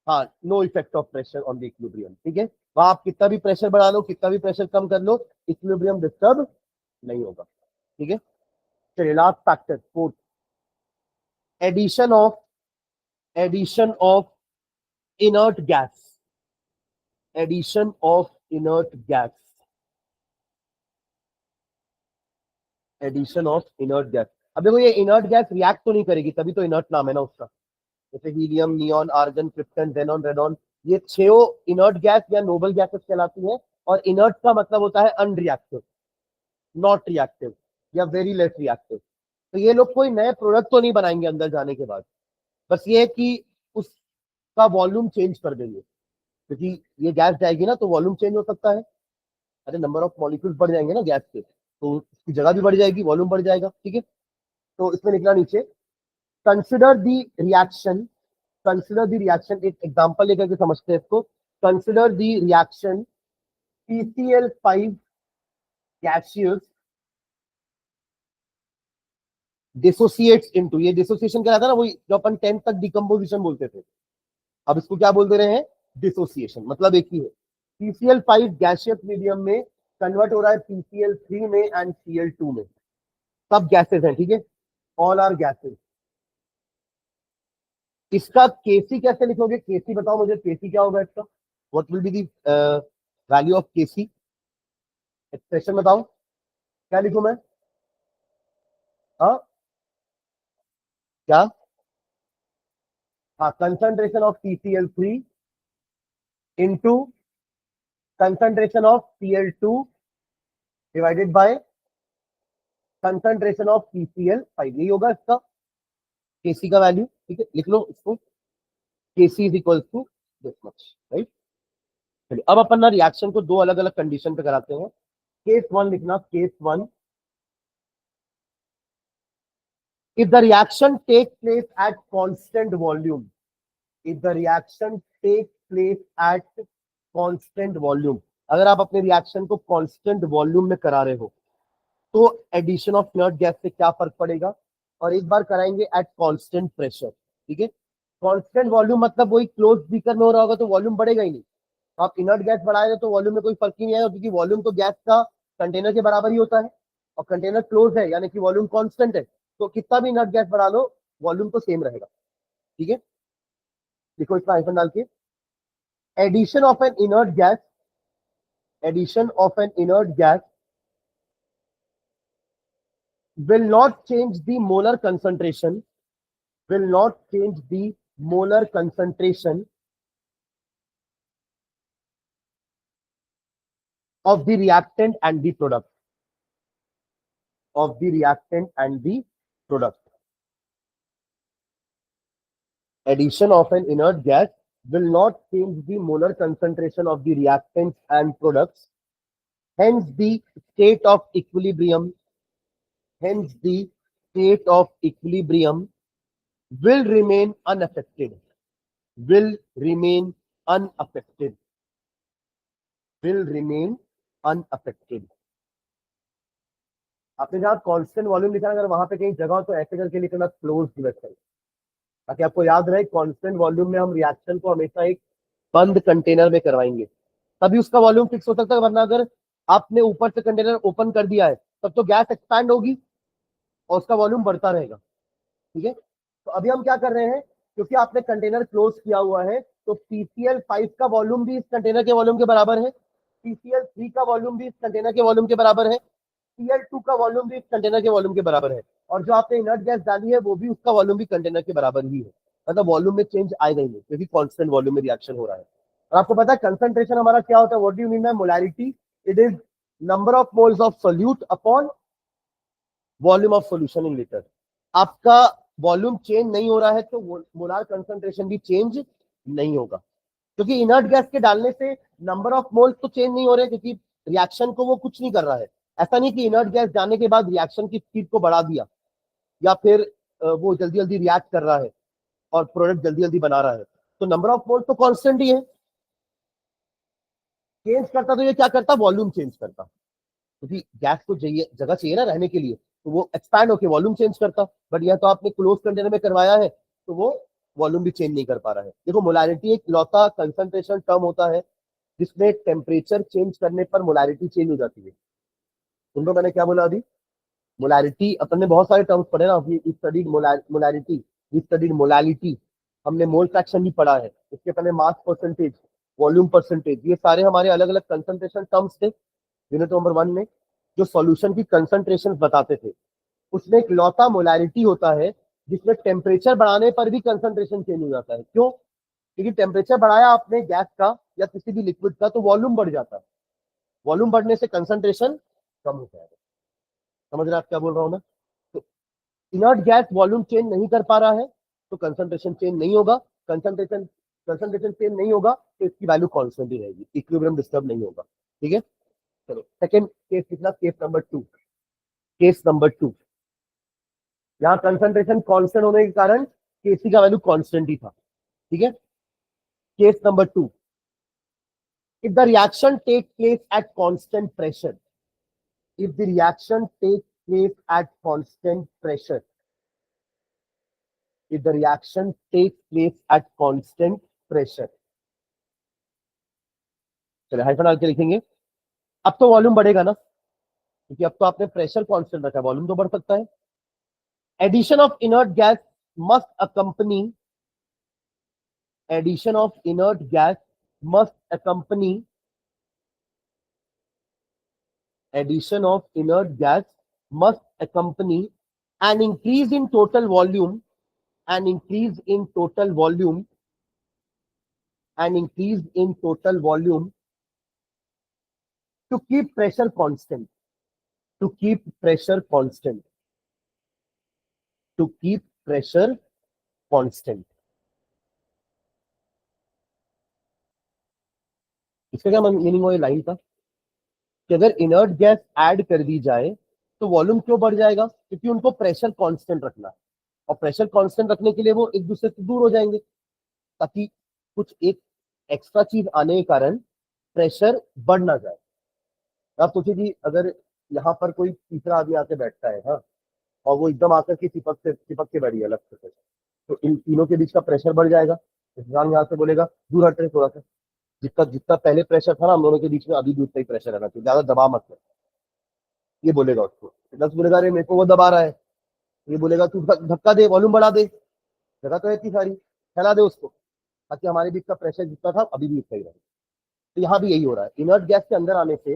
हाँ, no effect of pressure on the equilibrium, ठीक है। वहां आप कितना भी प्रेशर बढ़ा लो, कितना भी प्रेशर कम कर लो, इक्विलिब्रियम डिस्टर्ब नहीं होगा, ठीक है। चलिए last factor fourth, addition of inert gas, addition of inert gas, addition of inert gas. अब देखो ये इनर्ट गैस रिएक्ट तो नहीं करेगी, तभी तो इनर्ट नाम है ना उसका, जैसे helium, neon, argon, krypton, xenon, radon, ये 6 इनर्ट गैस या नोबल गैसेस कहलाती हैं। और इनर्ट का मतलब होता है अनरिएक्टिव, नॉट रिएक्टिव या वेरी लेस रिएक्टिव। तो ये लोग कोई नए प्रोडक्ट तो नहीं बनाएंगे अंदर जाने के बाद, बस ये है कि उसका वॉल्यूम चेंज कर देंगे, क्योंकि ये गैस जाएगी ना तो वॉल्यूम चेंज हो सकता है, अरे नंबर ऑफ मॉलिक्यूल्स बढ़ जाएंगे ना गैस के, तो उसकी जगह भी बढ़ जाएगी, वॉल्यूम बढ़ जाएगा, ठीक है। तो इसमें लिखना नीचे consider the reaction, consider the reaction, एक एग्जांपल लेकर के समझते हैं इसको। Consider the reaction PCl5 gaseous dissociates into, ये डिसोसिएशन क्या था ना, वही जो अपन 10 तक डिकम्पोजिशन बोलते थे, अब इसको क्या बोलते रहे हैं, डिसोसिएशन, मतलब एक ही है। PCl5 गैसियस मीडियम में कन्वर्ट हो रहा है PCl3 में एंड Cl2 में, सब गैसेस हैं, ठीक है, ऑल आर गैसेस। इसका केसी कैसे लिखोगे, केसी बताओ मुझे, केसी क्या होगा इसका, what will be the value of K C, expression बताओ, क्या लिखूं मैं। हाँ क्या, हाँ, concentration of PCl3 into concentration of Cl2 divided by concentration of PCl5, यही होगा इसका केसी का वैल्यू, ठीक है, लिख लो इसको, KC is equal to this much, right. चलिए अब अपन ना रिएक्शन को दो अलग अलग कंडीशन पे कराते हैं। केस 1 लिखना, case 1, if the reaction takes place at constant volume, if the reaction takes place at constant volume, अगर आप अपने रिएक्शन को कांस्टेंट वॉल्यूम में करा रहे हो तो एडिशन ऑफ इनर्ट गैस से क्या फर्क पड़ेगा, और एक बार कराएंगे एट कांस्टेंट प्रेशर, ठीक है। कांस्टेंट वॉल्यूम मतलब वही क्लोज बीकर में हो रहा होगा तो वॉल्यूम बढ़ेगा ही नहीं, आप इनर्ट गैस बढ़ा रहे हो तो वॉल्यूम में कोई फर्क ही नहीं आएगा, क्योंकि वॉल्यूम तो गैस का कंटेनर के बराबर ही होता है, और कंटेनर क्लोज है यानी कि वॉल्यूम कांस्टेंट है, तो कितना भी इनर्ट गैस बढ़ा लो वॉल्यूम तो सेम रहेगा, ठीक है। देखो इसका आइकन डाल के, addition of an inert gas, addition of an inert gas will not change the molar concentration, will not change the molar concentration of the reactant and the product. Of the reactant and the product. Addition of an inert gas will not change the molar concentration of the reactants and products. Hence the state of equilibrium. Hence the state of equilibrium will remain unaffected. Will remain unaffected. Will remain unaffected. आपने जहां constant volume लिखा है, अगर वहां पे कहीं जगह हो तो ऐसे करके लिखना क्लोज्ड वेसल, ताकि आपको याद रहे कांस्टेंट वॉल्यूम में हम रिएक्शन को हमेशा एक बंद कंटेनर में करवाएंगे, तभी उसका वॉल्यूम फिक्स हो सकता है। वरना अगर आपने ऊपर से कंटेनर ओपन कर दिया है तब तो गैस एक्सपैंड होगी और उसका वॉल्यूम बढ़ता रहेगा। ठीक है, तो अभी हम क्या कर रहे हैं, क्योंकि आपने कंटेनर क्लोज किया हुआ है तो PCl5 का वॉल्यूम भी इस कंटेनर के वॉल्यूम के बराबर है, PCl3 का वॉल्यूम भी इस कंटेनर के वॉल्यूम के बराबर है, Cl2 का वॉल्यूम भी इस कंटेनर के वॉल्यूम के बराबर है, और जो आपने इनर्ट गैस डाली है वो भी, उसका वॉल्यूम भी कंटेनर के बराबर ही है। मतलब वॉल्यूम में चेंज आएगा ही नहीं, क्योंकि कांस्टेंट वॉल्यूम में रिएक्शन हो रहा है। और आपको पता है कंसंट्रेशन हमारा क्या होता है, what do you mean by molarity? It is number of moles of solute upon volume of solution in litre. आपका वॉल्यूम चेंज नहीं हो रहा है तो मोलार कंसंट्रेशन भी चेंज नहीं होगा, क्योंकि इनर्ट गैस के डालने से नंबर ऑफ मोल्स तो चेंज नहीं हो रहे, क्योंकि रिएक्शन को वो कुछ नहीं कर रहा है। ऐसा नहीं कि इनर्ट गैस जाने के बाद रिएक्शन की स्पीड को बढ़ा दिया या फिर वो जल्दी जल्दी रिएक्ट कर रहा है और प्रोडक्ट जल्दी जल्दी बना रहा है, तो नंबर ऑफ मोल्स तो कांस्टेंट ही है। चेंज करता तो ये क्या करता, वॉल्यूम चेंज करता, क्योंकि गैस को जगह चाहिए ना रहने के लिए, तो वो एक्सपैंड होकर वॉल्यूम चेंज करता। बट यह तो आपने क्लोज कंटेनर में करवाया है तो वो वॉल्यूम भी चेंज नहीं कर पा रहा है। देखो मोलैरिटी एक लौता कंसंट्रेशन टर्म होता है जिसमें टेम्परेचर चेंज करने पर मोलैरिटी चेंज हो जाती है। सुन लो मैंने क्या बोला अभी, मोलैरिटी, अपन ने बहुत सारे टर्म्स पढ़े ना, we studied molarity, we studied molality, हमने मोल फ्रैक्शन भी पढ़ा है, इसके पहले मास परसेंटेज, वॉल्यूम परसेंटेज, ये सारे हमारे अलग अलग कंसंट्रेशन टर्म्स थे यूनिट नंबर 1 में, जो सॉल्यूशन की कंसंट्रेशन बताते थे। उसमें एक लौता मोलैरिटी होता है जिसमें टेम्परेचर बढ़ाने पर भी कंसंट्रेशन चेंज हो जाता है। क्यों? क्योंकि टेम्परेचर बढ़ाया आपने गैस का या किसी भी लिक्विड का तो वॉल्यूम बढ़ जाता है, वॉल्यूम बढ़ने से कंसंट्रेशन कम हो जाएगा। समझ रहे आप क्या बोल रहा हूं मैं? तो इनर्ट गैस वॉल्यूम चेंज नहीं कर पा रहा है तो कंसंट्रेशन चेंज नहीं होगा, कंसंट्रेशन कंसंट्रेशन चेंज नहीं होगा तो इसकी वैल्यू कांस्टेंट ही रहेगी, इक्विलिब्रियम डिस्टर्ब नहीं होगा। ठीक है, चलो सेकंड केस कितना, केस नंबर 2। केस नंबर 2, यहाँ कंसंट्रेशन कांस्टेंट होने के कारण Kc का वैल्यू कांस्टेंट ही था। ठीक है, case number 2, if the reaction takes place at constant pressure, if the reaction takes place at constant pressure, if the reaction takes place at constant pressure, चलिए hyphen डाल के लिखेंगे। अब तो वॉल्यूम बढ़ेगा ना, क्योंकि अब तो आपने प्रेशर कांस्टेंट रखा है, वॉल्यूम तो बढ़ सकता है। Addition of inert gas must accompany, addition of inert gas must accompany, addition of inert gas must accompany an increase in total volume, an increase in total volume, an increase in total volume to keep pressure constant, to keep pressure constant, to keep pressure constant। इसका क्या meaning हुआ line का, कि अगर inert gas add कर दी जाए तो volume क्यों बढ़ जाएगा, क्योंकि उनको प्रेशर कांस्टेंट रखना है, और प्रेशर कांस्टेंट रखने के लिए वो एक दूसरे से दूर हो जाएंगे, ताकि कुछ एक एक्स्ट्रा चीज आने के कारण प्रेशर बढ़ ना जाए। आप सोचिए कि अगर यहाँ पर कोई तीसरा आदमी आके बैठता है, हाँ, और वो एकदम आकर के चिपक के बैठ गया अलग से, तो इन तीनों के बीच का प्रेशर बढ़ जाएगा। इंसान यहाँ से बोलेगा दूर हट रहे थोड़ा सा, जितना जितना पहले प्रेशर था ना हम दोनों के बीच में, अभी भी उतना ही प्रेशर रहना चाहिए, ज्यादा दबा मत कर, ये बोलेगा उसको। प्लस बोलेगा अरे मेरे को वो दबा रहा है, ये बोलेगा तू धक्का दे, वॉल्यूम बढ़ा दे, जगह तो है इतनी सारी, फैला दे उसको, ताकि हमारे बीच का प्रेशर जितना था अभी भी उतना ही रहे। तो यहाँ भी यही हो रहा है, इनर्ट गैस के अंदर आने से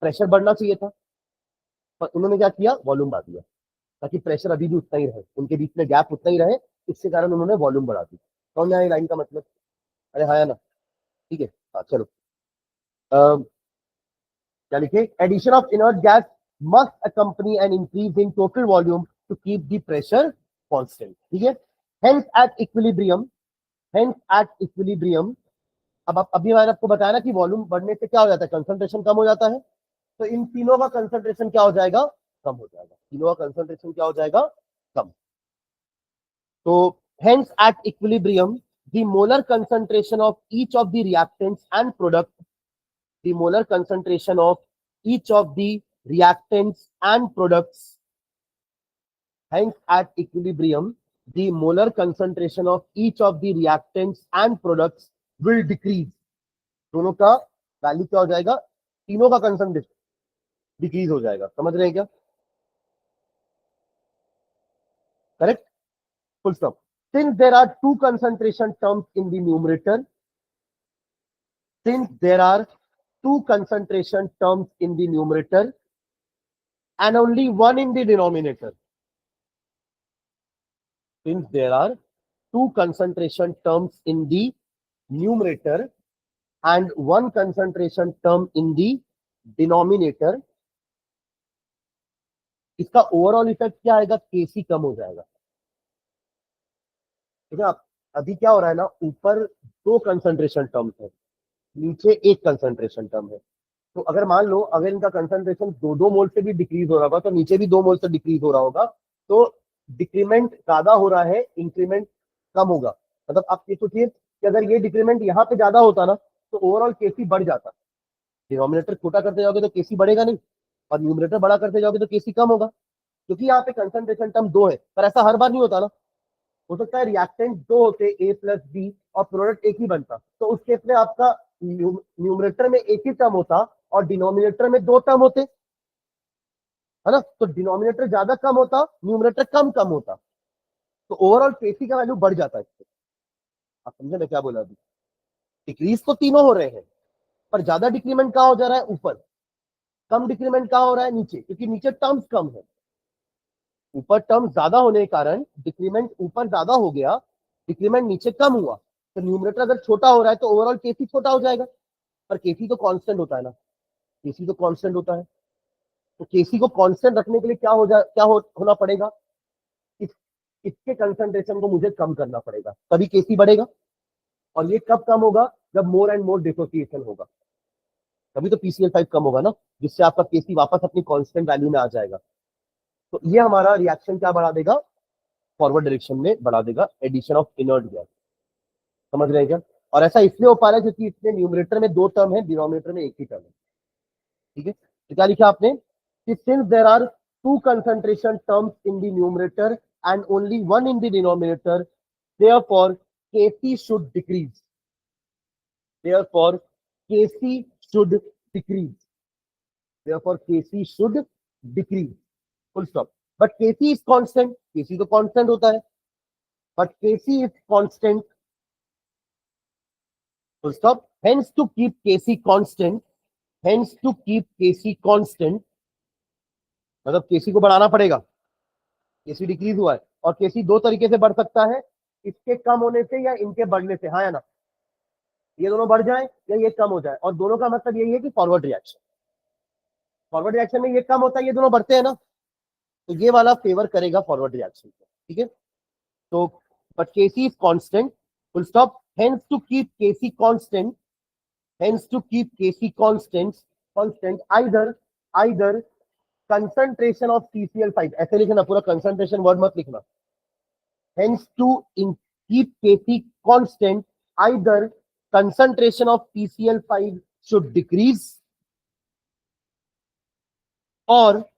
प्रेशर बढ़ना चाहिए था, पर उन्होंने क्या किया, वॉल्यूम बढ़ा दिया, ताकि प्रेशर अभी भी उतना ही रहे, उनके बीच में गैप उतना ही रहे, इसके कारण उन्होंने वॉल्यूम बढ़ा दी। समझ में आया लाइन का मतलब? अरे हाँ या ना? ठीक है, हाँ चलो। क्या लिखे? Addition of inert gas must accompany an increase in total volume to keep the pressure constant. ठीक है, hence at equilibrium, hence at equilibrium. अब अभी मैंने आपको बताया ना कि वॉल्यूम बढ़ने से क्या हो जाता है, कंसंट्रेशन कम हो जाता है। तो इन तीनों का कंसंट्रेशन क्या हो जाएगा? कम हो जाएगा। तीनों का कंसंट्रेशन क्या हो जाएगा? कम। तो hence at equilibrium the molar concentration of each of the reactants and product, the molar concentration of each of the reactants and products, hence at equilibrium the molar concentration of each of the reactants and products will decrease. दोनों का value क्या हो जाएगा? तीनों का concentration decrease हो जाएगा। समझ रहे हैं क्या? Correct, full stop. Since there are two concentration terms in the numerator, since there are two concentration terms in the numerator and only one in the denominator, since there are two concentration terms in the numerator and one concentration term in the denominator, इसका overall effect क्या आएगा? केसी कम हो जाएगा। ठीक है, अभी क्या हो रहा है ना, ऊपर दो कंसंट्रेशन टर्म्स है, नीचे एक कंसंट्रेशन टर्म है। तो अगर मान लो अगर इनका कंसंट्रेशन 2-2 मोल से भी डिक्रीज हो रहा होगा तो नीचे भी 2 मोल से डिक्रीज हो रहा होगा, तो डिक्रीमेंट ज्यादा हो रहा है, इंक्रीमेंट कम होगा। मतलब आप ये सोचिए कि अगर ये डिक्रीमेंट यहाँ पे ज्यादा होता ना तो ओवरऑल केसी बढ़ जाता। डिनोमिनेटर छोटा करते जाओगे तो केसी बढ़ेगा नहीं, और न्यूमरेटर बड़ा करते जाओगे तो केसी कम होगा, क्योंकि यहाँ पे कंसंट्रेशन टर्म 2 है। पर ऐसा हर बार नहीं होता ना, हो सकता है रिएक्टेंट 2 होते ए प्लस बी और प्रोडक्ट एक ही बनता, तो उस केस में आपका न्यूमरेटर में एक ही टर्म होता और डिनोमिनेटर में 2 टर्म होते, है ना? तो डिनोमिनेटर ज्यादा कम होता, न्यूमरेटर कम कम होता, तो ओवरऑल केसी का वैल्यू बढ़ जाता है इससे। आप समझे मैं क्या बोला? अभी डिक्रीज तो तीनों हो रहे हैं, पर ज्यादा डिक्रीमेंट कहाँ हो जा रहा है? ऊपर। कम डिक्रीमेंट कहाँ हो रहा है? नीचे, क्योंकि नीचे टर्म्स कम है। ऊपर टर्म ज्यादा होने के कारण डिक्रीमेंट ऊपर ज्यादा हो गया, डिक्रीमेंट नीचे कम हुआ। तो न्यूमरेटर अगर छोटा हो रहा है तो ओवरऑल केसी छोटा हो जाएगा, पर केसी तो कांस्टेंट होता है ना, केसी तो कांस्टेंट होता है। तो केसी को कांस्टेंट रखने के लिए होना पड़ेगा? इसके कंसंट्रेशन को मुझे कम करना पड़ेगा, तभी केसी बढ़ेगा। और ये कब कम होगा? जब मोर एंड मोर डिसोसिएशन होगा, तभी तो PCl5 कम होगा ना, जिससे आपका केसी वापस अपनी कांस्टेंट वैल्यू में आ जाएगा। तो ये हमारा रिएक्शन क्या बढ़ा देगा? फॉरवर्ड डायरेक्शन में बढ़ा देगा, एडिशन ऑफ इनर्ट गैस। समझ रहे हैं क्या? और ऐसा इसलिए हो पा रहा है क्योंकि इसमें न्यूमरेटर में 2 टर्म है, डिनोमिनेटर में एक ही टर्म है। ठीक है, तो क्या लिखा आपने कि since there are two concentration terms in the numerator and only one in the denominator, therefore KC should decrease, therefore KC should decrease, therefore KC should decrease, full stop. But KC is constant, KC तो constant होता है, but KC is constant, full stop. Hence to keep Kc constant, hence to keep Kc constant, मतलब Kc को बढ़ाना पड़ेगा। Kc decrease हुआ है और Kc दो तरीके से बढ़ सकता है, इसके कम होने से या इनके बढ़ने से, हाँ या ना? ये दोनों बढ़ जाए या ये कम हो जाए, और दोनों का मतलब यही है कि फॉरवर्ड रिएक्शन, फॉरवर्ड रिएक्शन में ये कम होता है, ये दोनों बढ़ते हैं ना, तो ये वाला फेवर करेगा फॉरवर्ड रिएक्शन को। ठीक है, तो but Kc is constant, full stop. Hence to keep Kc constant, hence to keep Kc constant either concentration of CCl5, ऐसे लिखना, पूरा concentration word मत लिखना। hence to keep Kc constant either concentration of CCl5 should decrease or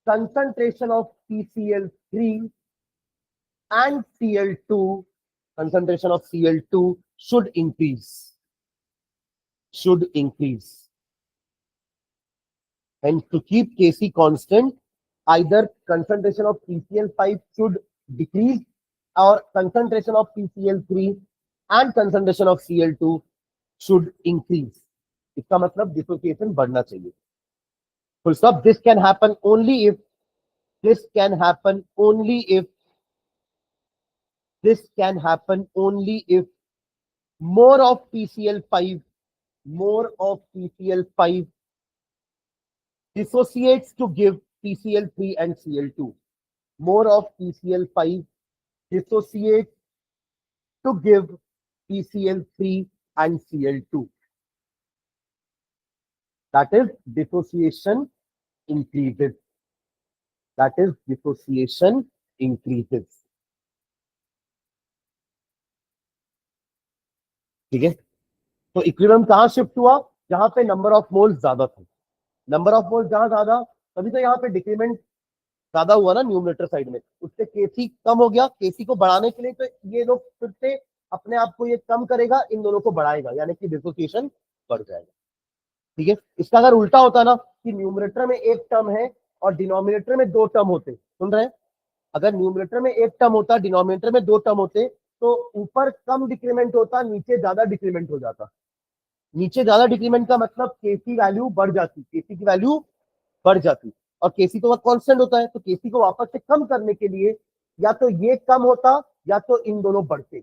concentration of CCl3 and Cl2, concentration of Cl2 should increase, and to keep Kc constant, either concentration of PCl5 should decrease or concentration of PCl3 and concentration of Cl2 should increase. इसका मतलब dissociation बढ़ना चाहिए, full stop. This can happen only if this can happen only if more of PCl5 dissociates to give PCl3 and Cl2. More of PCl5 dissociates to give PCl3 and Cl2. That is dissociation increases. That is dissociation increases. ठीक है, तो equilibrium कहां shift हुआ? जहां पे number of moles ज्यादा थे। Number of moles जहां ज्यादा, तभी तो यहाँ पे डिक्रीमेंट ज्यादा हुआ ना न्यूमरेटर साइड में, उससे केसी कम हो गया। केसी को बढ़ाने के लिए तो ये लोग फिर से अपने आप को ये कम करेगा, इन दोनों को बढ़ाएगा, यानी कि डिसोसिएशन बढ़ जाएगा। ठीक है, इसका अगर उल्टा होता ना कि न्यूमरेटर में एक टर्म है और डिनोमिनेटर में दो टर्म होते, सुन रहे हैं, अगर न्यूमरेटर में एक टर्म होता, डिनोमिनेटर में दो टर्म होते, तो ऊपर कम डिक्रीमेंट होता, नीचे ज्यादा डिक्रीमेंट हो जाता। नीचे ज्यादा डिक्रीमेंट का मतलब केसी वैल्यू बढ़ जाती, केसी की वैल्यू बढ़ जाती, और केसी तो कांस्टेंट होता है, तो केसी को वापस से कम करने के लिए या तो ये कम होता या तो इन दोनों बढ़ते।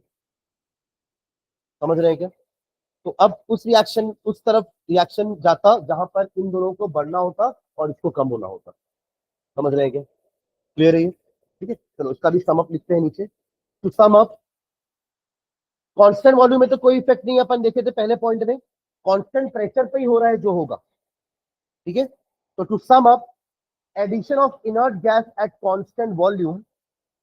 समझ रहे हैं क्या? तो अब उस रिएक्शन, उस तरफ रिएक्शन जाता जहां पर इन दोनों को बढ़ना होता और इसको कम होना होता। समझ रहे हैं क्या? क्लियर है ये? ठीक है, चलो इसका भी सम अप लिखते हैं नीचे। To sum up, constant volume में तो कोई इफेक्ट नहीं, अपन देखे थे पहले पॉइंट में, कांस्टेंट प्रेशर पे ही हो रहा है जो होगा। ठीक है, तो to sum up, addition of inert gas at constant volume,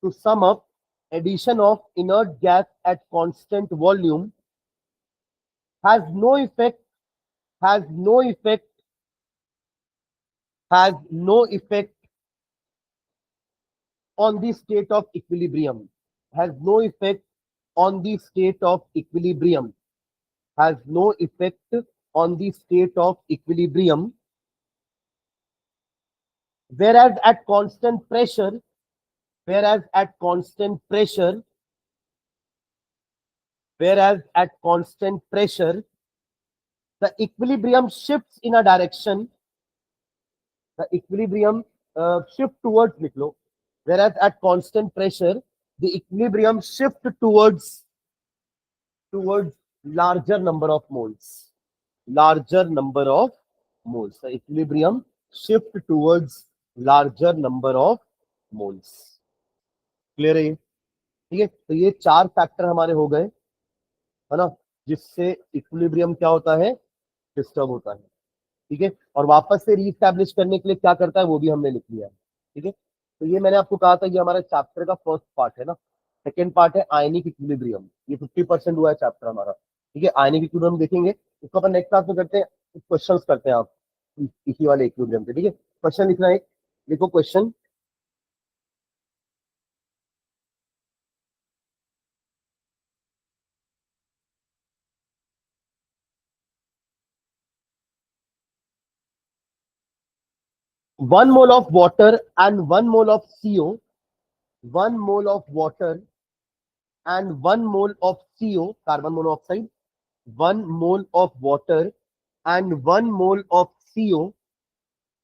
to sum up, addition of inert gas at constant volume has no effect has no effect on the state of equilibrium, has no effect on the state of equilibrium, has no effect on the state of equilibrium, whereas at constant pressure, whereas at constant pressure, the equilibrium shifts in a direction, the equilibrium shift towards, लिख लो, whereas at constant pressure the equilibrium shift towards larger number of moles, larger number of moles, the equilibrium shift towards larger number of moles. Clear है ये? ठीक है, तो ये चार factor हमारे हो गए, है ना, जिससे इक्विलिब्रियम क्या होता है, डिस्टर्ब होता है। ठीक है, और वापस से रीस्टैब्लिश करने के लिए क्या करता है वो भी हमने लिख लिया है। ठीक है, तो ये मैंने आपको कहा था, ये हमारे चैप्टर का फर्स्ट पार्ट है ना। सेकेंड पार्ट है आयनिक इक्विलिब्रियम, ये 50% हुआ है चैप्टर हमारा। ठीक है, आयनिक इक्विलिब्रियम देखेंगे, इसको अपन नेक्स्ट क्लास में करते हैं, क्वेश्चंस करते हैं आप इसी वाले इक्विलिब्रियम पे। ठीक है, क्वेश्चन लिखना है, लिखो question. One mole of water and one mole of CO, 1 mole of water and 1 mole of CO, carbon monoxide, 1 mole of water and 1 mole of CO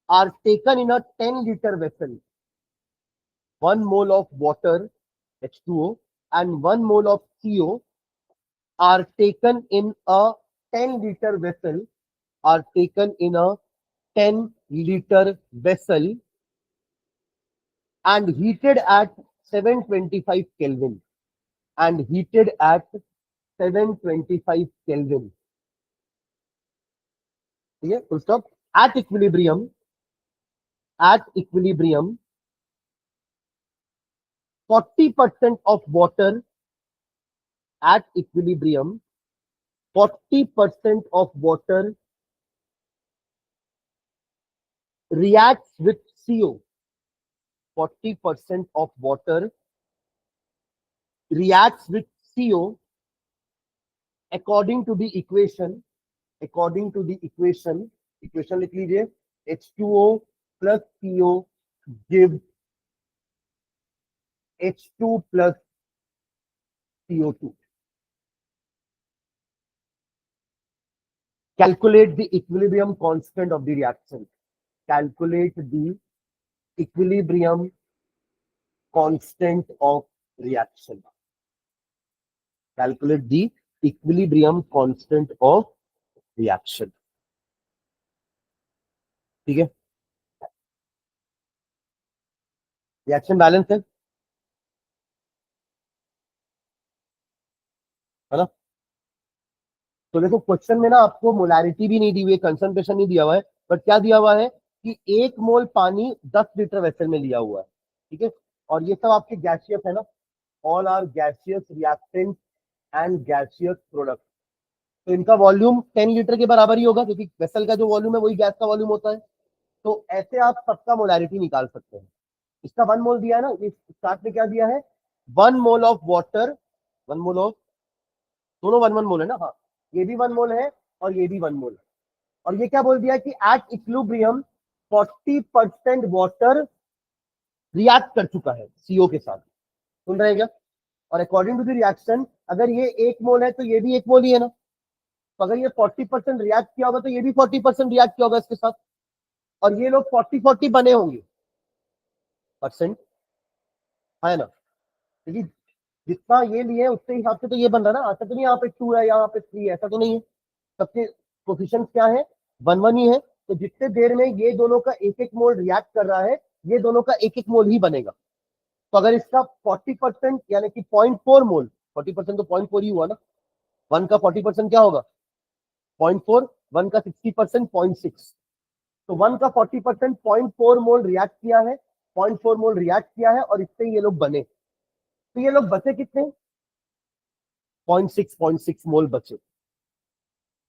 are taken in a 10-liter vessel. 1 mole of water, H2O, and 1 mole of CO are taken in a 10-liter vessel, are taken in a 10-liter vessel and heated at 725 Kelvin, and heated at 725 Kelvin. ठीक है, full stop. at equilibrium 40% of water, at equilibrium 40% of water reacts with CO, 40% of water reacts with CO according to the equation, equation लिख लीजिए, H2O plus CO gives H2 plus CO2. Calculate the equilibrium constant of the reaction. Calculate the equilibrium constant of reaction. Calculate the equilibrium constant of reaction. ठीक है, reaction balance है ना। तो देखो question में ना आपको मोलैरिटी भी नहीं दी हुई है, कंसंट्रेशन नहीं दिया हुआ है, बट क्या दिया हुआ है कि 1 मोल पानी 10 लीटर वेसल में लिया हुआ है। ठीक है, और ये सब आपके गैसियस है ना, all are gaseous reactant and gaseous product. तो इनका वॉल्यूम 10 लीटर के बराबर ही होगा, क्योंकि वेसल का जो वॉल्यूम है वही गैस का वॉल्यूम होता है। तो ऐसे आप सबका मोलैरिटी निकाल सकते हैं। इसका 1 मोल दिया है ना, इस स्टार्ट में क्या दिया है, 1 mole of water, 1 mole of, दोनों 1 1 मोल है ना, हाँ, ये भी 1 मोल है और ये भी 1 मोल है। और ये क्या बोल दिया कि एट इक्विलिब्रियम 40% वाटर रिएक्ट कर चुका है सीओ के साथ। सुन रहे हैं क्या? और अकॉर्डिंग टू द रिएक्शन, अगर ये 1 मोल है तो ये भी 1 मोल ही है ना। तो अगर ये 40% रिएक्ट किया होगा तो ये भी 40% रिएक्ट किया होगा इसके साथ, और ये लोग 40-40 बने होंगे परसेंट, है ना। क्योंकि जितना ये लिए उसके हिसाब से तो ये बन रहा है ना। ऐसा तो नहीं यहाँ पे 2 है यहाँ पे 3 है, ऐसा तो नहीं है। सबके कोफिशिएंट क्या है, 1 1 ही है। तो जितने देर में ये दोनों का 1 1 मोल रिएक्ट कर रहा है, ये दोनों का 1 1 मोल ही बनेगा। तो अगर इसका 40% यानी कि 0.4 मोल, 40% तो 0.4 ही हुआ ना, 1 का 40% क्या होगा 0.4, 1 का 60% 0.6। तो 1 का 40% 0.4 मोल रिएक्ट किया है, 0.4 मोल रिएक्ट किया है, और इससे ये लोग बने। तो ये लोग बचे कितने, 0.6 मोल बचे।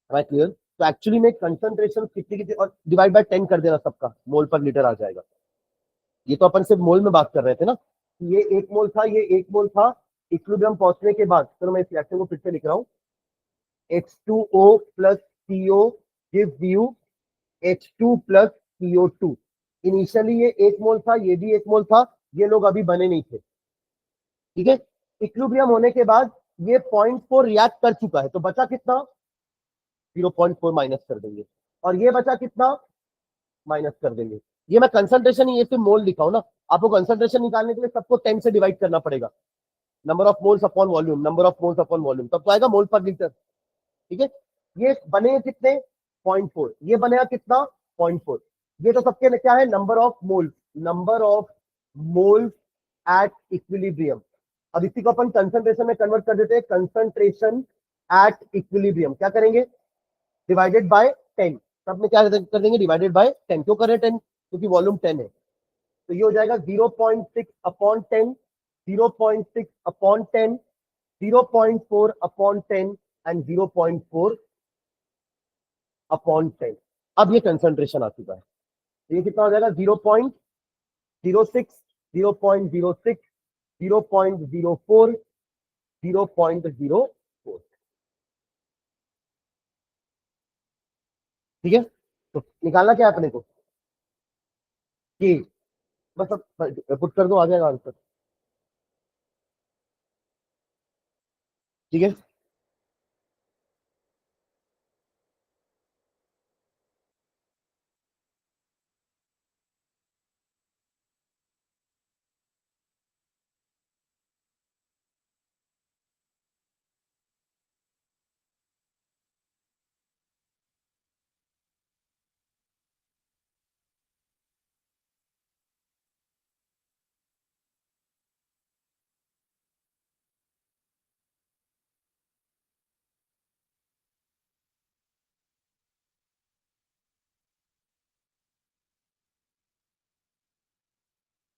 क्लियर? तो एक्चुअली में कंसंट्रेशन कितनी कितनी, और डिवाइड बाय 10 कर देना, सबका मोल पर लीटर आ जाएगा। ये तो अपन सिर्फ मोल में बात कर रहे थे ना, ये 1 मोल था, ये 1 मोल था इक्विलिब्रियम पहुंचने के बाद। चलो मैं इस रिएक्शन को फिर से लिख रहा हूँ, H2O plus CO gives you H2 plus CO2। Initially ये 1 मोल था, ये भी 1 मोल था, ये लोग अभी बने नहीं थे। ठीक है, इक्विलिब्रियम होने के बाद ये 0.4 रिएक्ट कर चुका है, तो बचा कितना, 0.4 माइनस कर देंगे, और ये बचा कितना, माइनस कर देंगे। ये मैं कंसंट्रेशन, ये सिर्फ मोल लिखा हूं ना, आपको कंसंट्रेशन निकालने के लिए सबको 10 से डिवाइड करना पड़ेगा, number of moles upon volume, number of moles upon volume, तब तो आएगा मोल पर लीटर। ठीक है, ये बने कितने, 0.4, ये बनेगा कितना, 0.4। ये तो सबके क्या है, number of mole, number of moles eight equilibrium. अब इसी को अपन कंसंट्रेशन में कन्वर्ट कर देते हैं, कंसंट्रेशन एट इक्विलिब्रियम क्या करेंगे, डिवाइडेड बाय 10। सब में क्या कर देंगे, डिवाइडेड बाय 10। क्यों करें 10, क्योंकि वॉल्यूम 10 है। तो ये हो जाएगा 0.6 upon 10, 0.6 upon 10, 0.4 upon 10 and 0.4 upon 10। अब ये कंसंट्रेशन आ चुका है। तो ये कितना हो जाएगा, 0.06, 0.06, 0.04, 0.04। ठीक है, तो निकालना क्या है अपने को, कि बस अब पुट कर दो, आ जाएगा आंसर। ठीक है,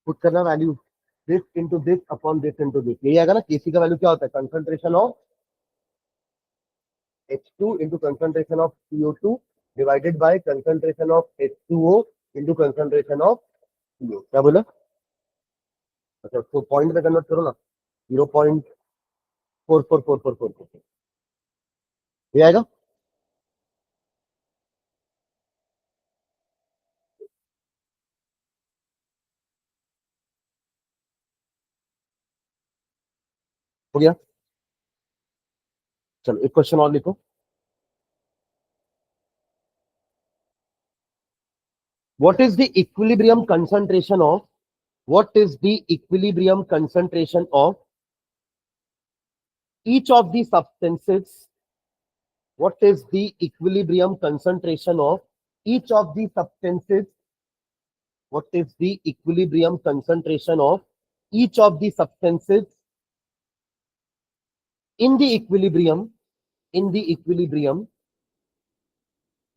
पुट करना value, this into this upon this into this, यही आएगा ना। केसी का वैल्यू क्या होता है, concentration of H2 into concentration of CO2 divided by concentration of H2O into concentration of CO। क्या बोला, अच्छा तो पॉइंट में कन्वर्ट करो ना, 0.444444 ये आएगा। हो गया, चलो एक क्वेश्चन और लिखो। What is the equilibrium concentration of, what is the equilibrium concentration of each of the substances, what is the equilibrium concentration of each of the substances, what is the equilibrium concentration of each of the substances in the equilibrium, in the equilibrium,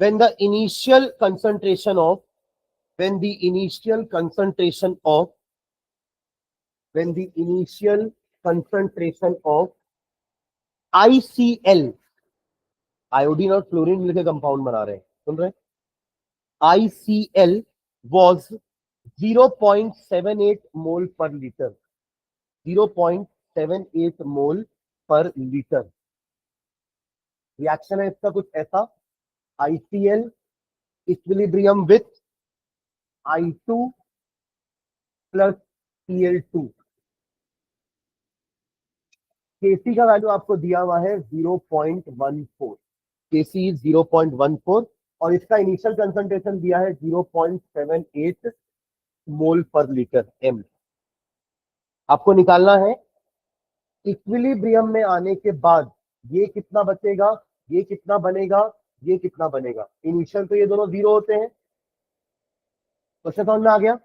when the initial concentration of, when the initial concentration of, when the initial concentration of ICl, iodine और chlorine मिलकर compound बना रहे हैं, सुन रहे हैं, ICl was 0.78 मोल पर litre, 0.78 मोल पर litre. Reaction है इसका कुछ ऐसा, ICl equilibrium with I2 plus Cl2। Kc का वैल्यू आपको दिया हुआ है 0.14, Kc इज 0.14 और इसका इनिशियल कंसंट्रेशन दिया है 0.78 मोल पर लीटर m। आपको निकालना है इक्विलिब्रियम में आने के बाद ये कितना बचेगा, ये कितना बनेगा, ये कितना बनेगा। इनिशियल तो ये दोनों जीरो होते हैं। क्वेश्चन समझ में आ गया?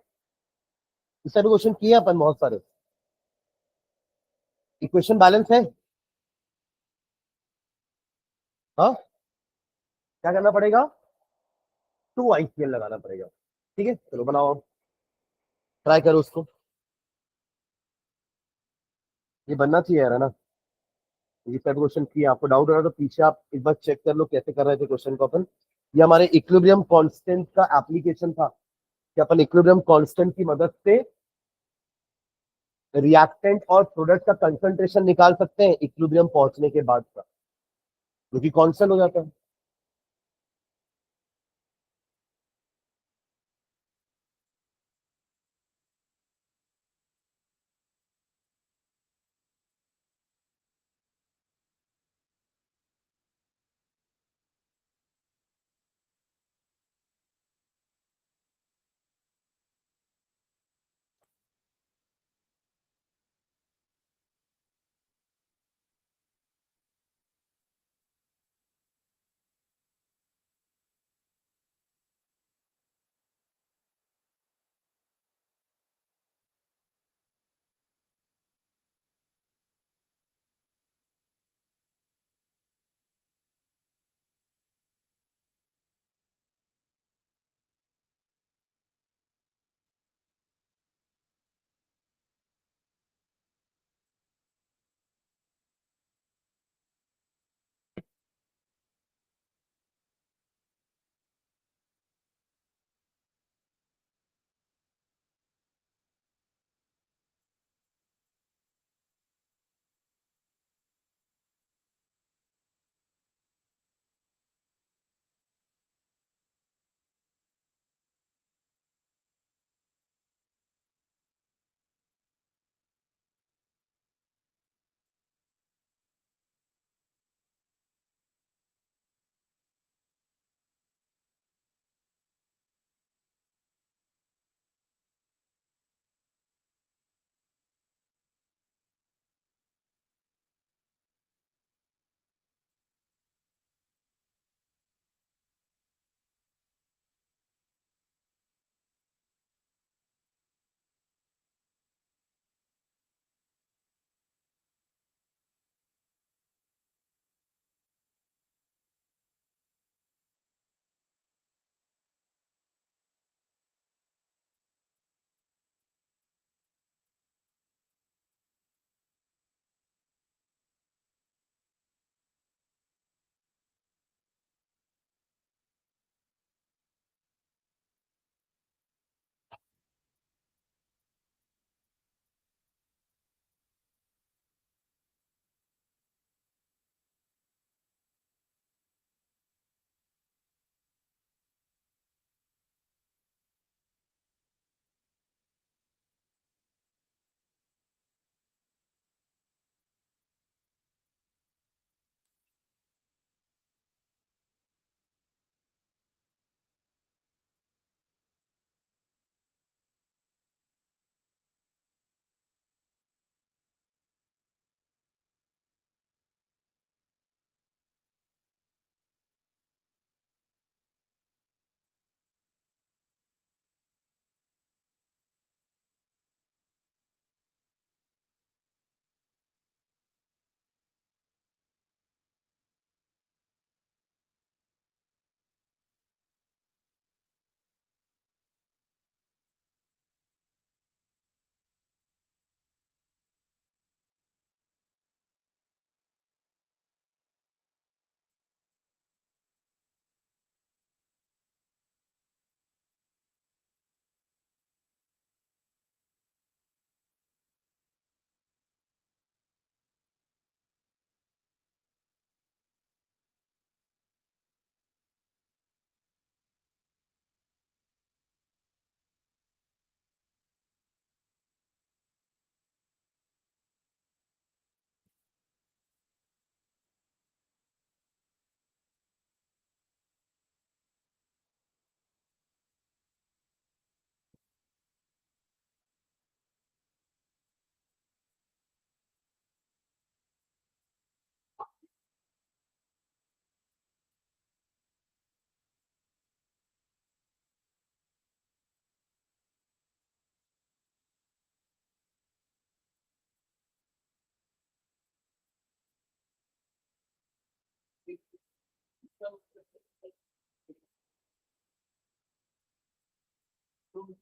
इस टाइप क्वेश्चन किए अपन बहुत सारे। इक्वेशन बैलेंस है? हाँ, क्या करना पड़ेगा? 2 ICl लगाना पड़ेगा। ठीक है, चलो बनाओ, ट्राई करो उसको। ये बनना चाहिए यार, है ना? ये टाइप क्वेश्चन किया, आपको डाउट हो रहा है तो पीछे आप एक बार चेक कर लो कैसे कर रहे थे क्वेश्चन को अपन। ये हमारे इक्विलिब्रियम कांस्टेंट का एप्लीकेशन था कि अपन इक्विलिब्रियम कांस्टेंट की मदद से रिएक्टेंट और प्रोडक्ट का कंसंट्रेशन निकाल सकते हैं इक्विलिब्रियम पहुंचने के बाद का, जो कि कांस्टेंट हो जाता है।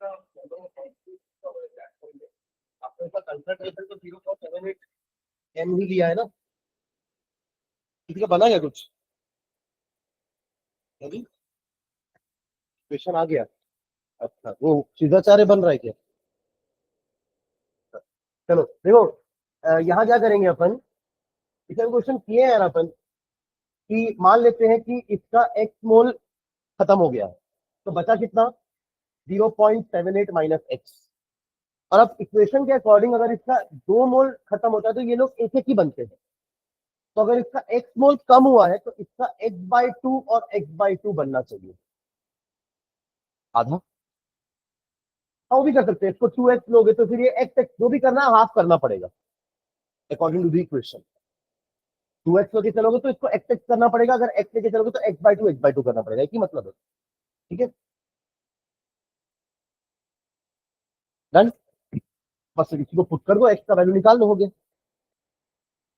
आपने इसका कंसंट्रेशन तो 0.78 एम ही लिया है ना, किसी का बना क्या कुछ अभी क्वेश्चन आ गया? अच्छा वो सीधाचार्य बन रहा है क्या? चलो देखो, यहाँ क्या करेंगे अपन, इसे क्वेश्चन किए हैं यार अपन, कि मान लेते हैं कि इसका एक्स मोल खत्म हो गया, तो बचा कितना? 0.78 माइनस एक्स। और अब इक्वेशन के अकॉर्डिंग अगर इसका 2 मोल खत्म होता है तो ये लोग एक एक ही बनते हैं। तो अगर इसका एक्स मोल कम हुआ है तो इसका x/2 और x/2 बनना चाहिए, आधा। हाँ, वो भी कर सकते हैं, इसको 2x लोगे तो फिर ये x जो भी करना है हाफ करना पड़ेगा according to the equation. 2x लेके चलोगे तो इसको x करना पड़ेगा, अगर x लेके चलोगे तो x/2 करना पड़ेगा, एक ही मतलब है। ठीक है, डन। बस इसी को पुट कर दो, x का वैल्यू निकाल दो, हो गया।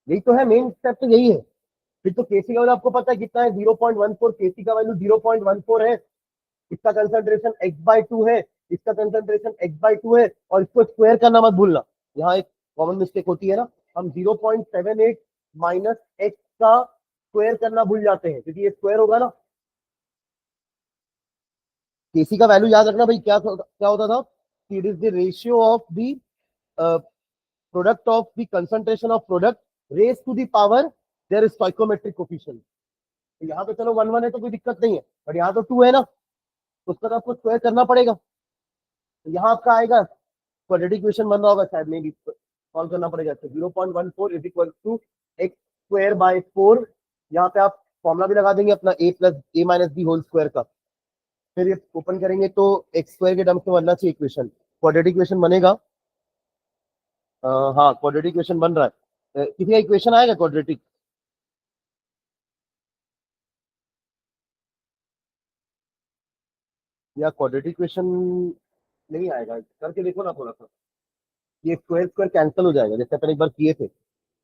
यही तो है मेन स्टेप, तो यही है। फिर तो केसी का वैल्यू आपको पता है कितना है, 0.14। केसी का वैल्यू 0.14 है, इसका कंसंट्रेशन x/2 है, इसका कंसंट्रेशन x/2 है, और इसको स्क्वायर करना मत भूलना। यहाँ एक कॉमन मिस्टेक होती है ना, हम 0.78 माइनस एक्स का स्क्वायर करना भूल जाते हैं, क्योंकि ये स्क्वायर होगा ना। केसी का वैल्यू याद रखना भाई, क्या होता था, it is the ratio of the product of the concentration of product raise to the power their stoichiometric coefficient. तो यहाँ तो चलो 1 1 है तो कोई दिक्कत नहीं है, बट यहाँ तो 2 है ना, तो उसका तो आपको स्क्वायर करना पड़ेगा। तो यहाँ आपका आएगा, क्वाड्रेटिक इक्वेशन बन रहा होगा शायद, में भी सॉल्व करना पड़ेगा। तो 0.14 is equal to x square by 4। यहाँ पे आप फॉर्मुला भी लगा देंगे अपना a+a-b होल स्क्वायर का। फिर ये ओपन करेंगे तो एक्स स्क्वायर के टर्म्स में बनना चाहिए इक्वेशन, क्वाड्रेटिक इक्वेशन बनेगा। हाँ, क्वाड्रेटिक इक्वेशन बन रहा है। किसी का इक्वेशन आएगा क्वाड्रेटिक? या क्वाड्रेटिक इक्वेशन नहीं आएगा, करके देखो ना थोड़ा सा। ये स्क्वायर स्क्वायर कैंसिल हो जाएगा, जैसे अपन एक बार किए थे,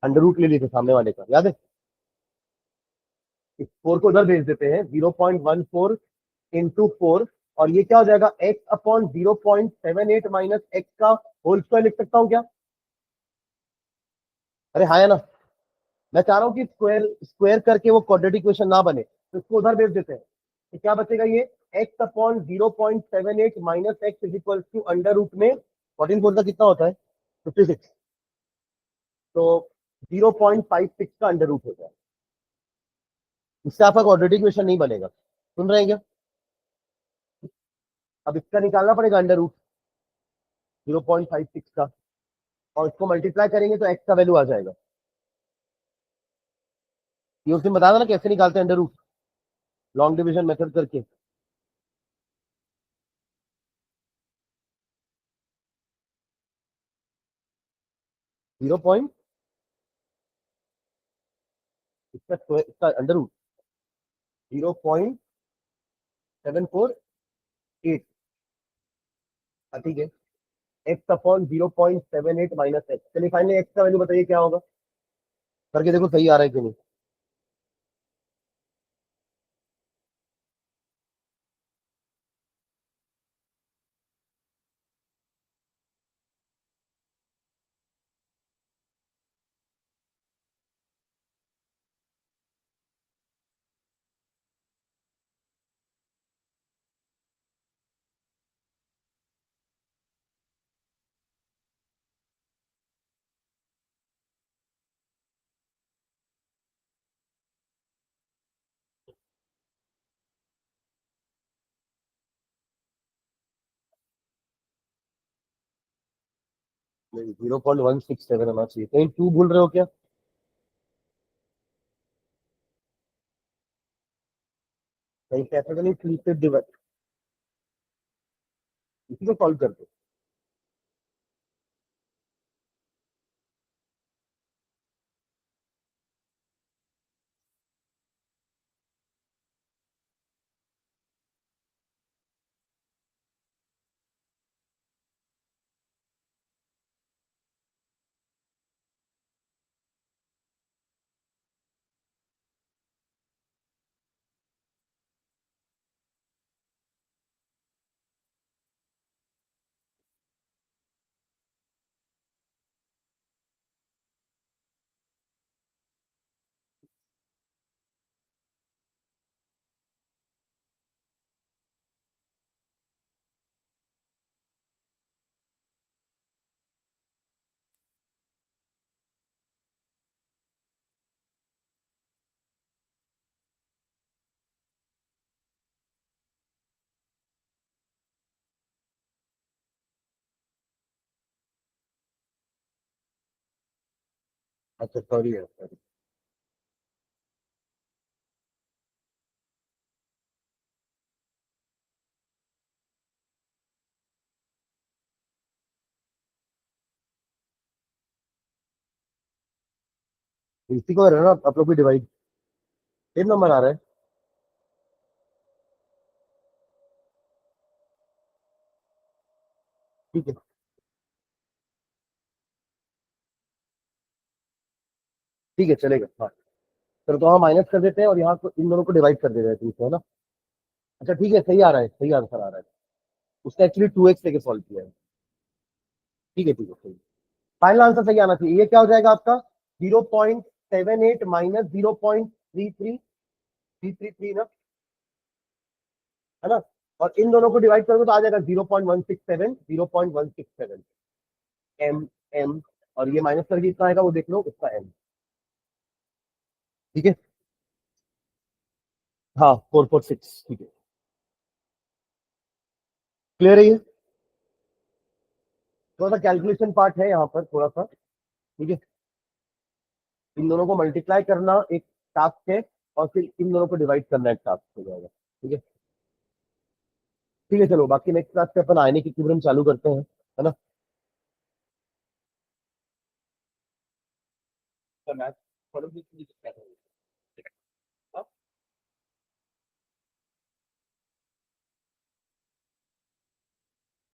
अंडर रूट ले लिए थे सामने वाले का, याद है? इस 4 को उधर भेज देते हैं, 0.14 इंटू 4, और ये क्या हो जाएगा, x/0.78 माइनस एक्स का होल स्क्वायर लिख सकता हूँ क्या? अरे हाँ, है ना। मैं चाह रहा हूँ कि स्क्वायर स्क्वायर करके वो क्वाड्रेटिक इक्वेशन ना बने, तो इसको उधर भेज देते हैं। तो क्या बचेगा ये, x/0.78 minus x is equal to under root में 14 का कितना होता है, 56। तो 0.56 का अंडर रूट होता है। इससे आपका क्वाड्रेटिक इक्वेशन नहीं बनेगा, सुन रहे हैं क्या? अब इसका निकालना पड़ेगा अंडर रूट 0.56 का, और इसको मल्टीप्लाई करेंगे तो एक्स का वैल्यू आ जाएगा। ये उस दिन बताया था ना कैसे निकालते हैं under root, long division method करके। 0. इसका अंडर रूट 0.748। ठीक है, x/0.78 माइनस एक्स। चलिए फाइनली एक्स का वैल्यू बताइए क्या होगा, करके देखो सही आ रहा है कि नहीं। नहीं, 0.167 होना चाहिए, कहीं 2 भूल रहे हो क्या? कहीं कैसे तो नहीं 3 से डिवाइड, इसी को सॉल्व कर दो। अच्छा सॉरी है, सॉरी। इसी को रहना आप लोग भी डिवाइड, सेम नंबर आ रहा है। ठीक है, ठीक है चलेगा, हाँ। चलो तो हम माइनस कर देते हैं और यहाँ को इन दोनों को डिवाइड कर दे रहे हैं 2 से, है ना। अच्छा ठीक है, सही आ रहा है, सही आंसर आ रहा है। उसने एक्चुअली 2x लेके सॉल्व किया है। ठीक है, ठीक है, सही। फाइनल आंसर सही आना चाहिए। ये क्या हो जाएगा आपका? 0.78 माइनस 0.33 ना, है ना। और इन दोनों को डिवाइड करोगे तो आ जाएगा 0.167, 0.167 एम एम। और ये माइनस करके कितना आएगा वो देख लो, उसका एम। ठीक है, हाँ 446, ठीक है। क्लियर है ये? थोड़ा सा कैलकुलेशन पार्ट है यहाँ पर थोड़ा सा। ठीक है, इन दोनों को मल्टीप्लाई करना एक टास्क है, और फिर इन दोनों को डिवाइड करना एक टास्क हो जाएगा। ठीक है, ठीक है, चलो बाकी नेक्स्ट क्लास पे अपन आयनिक इक्विलिब्रियम चालू करते हैं, है ना। मैथ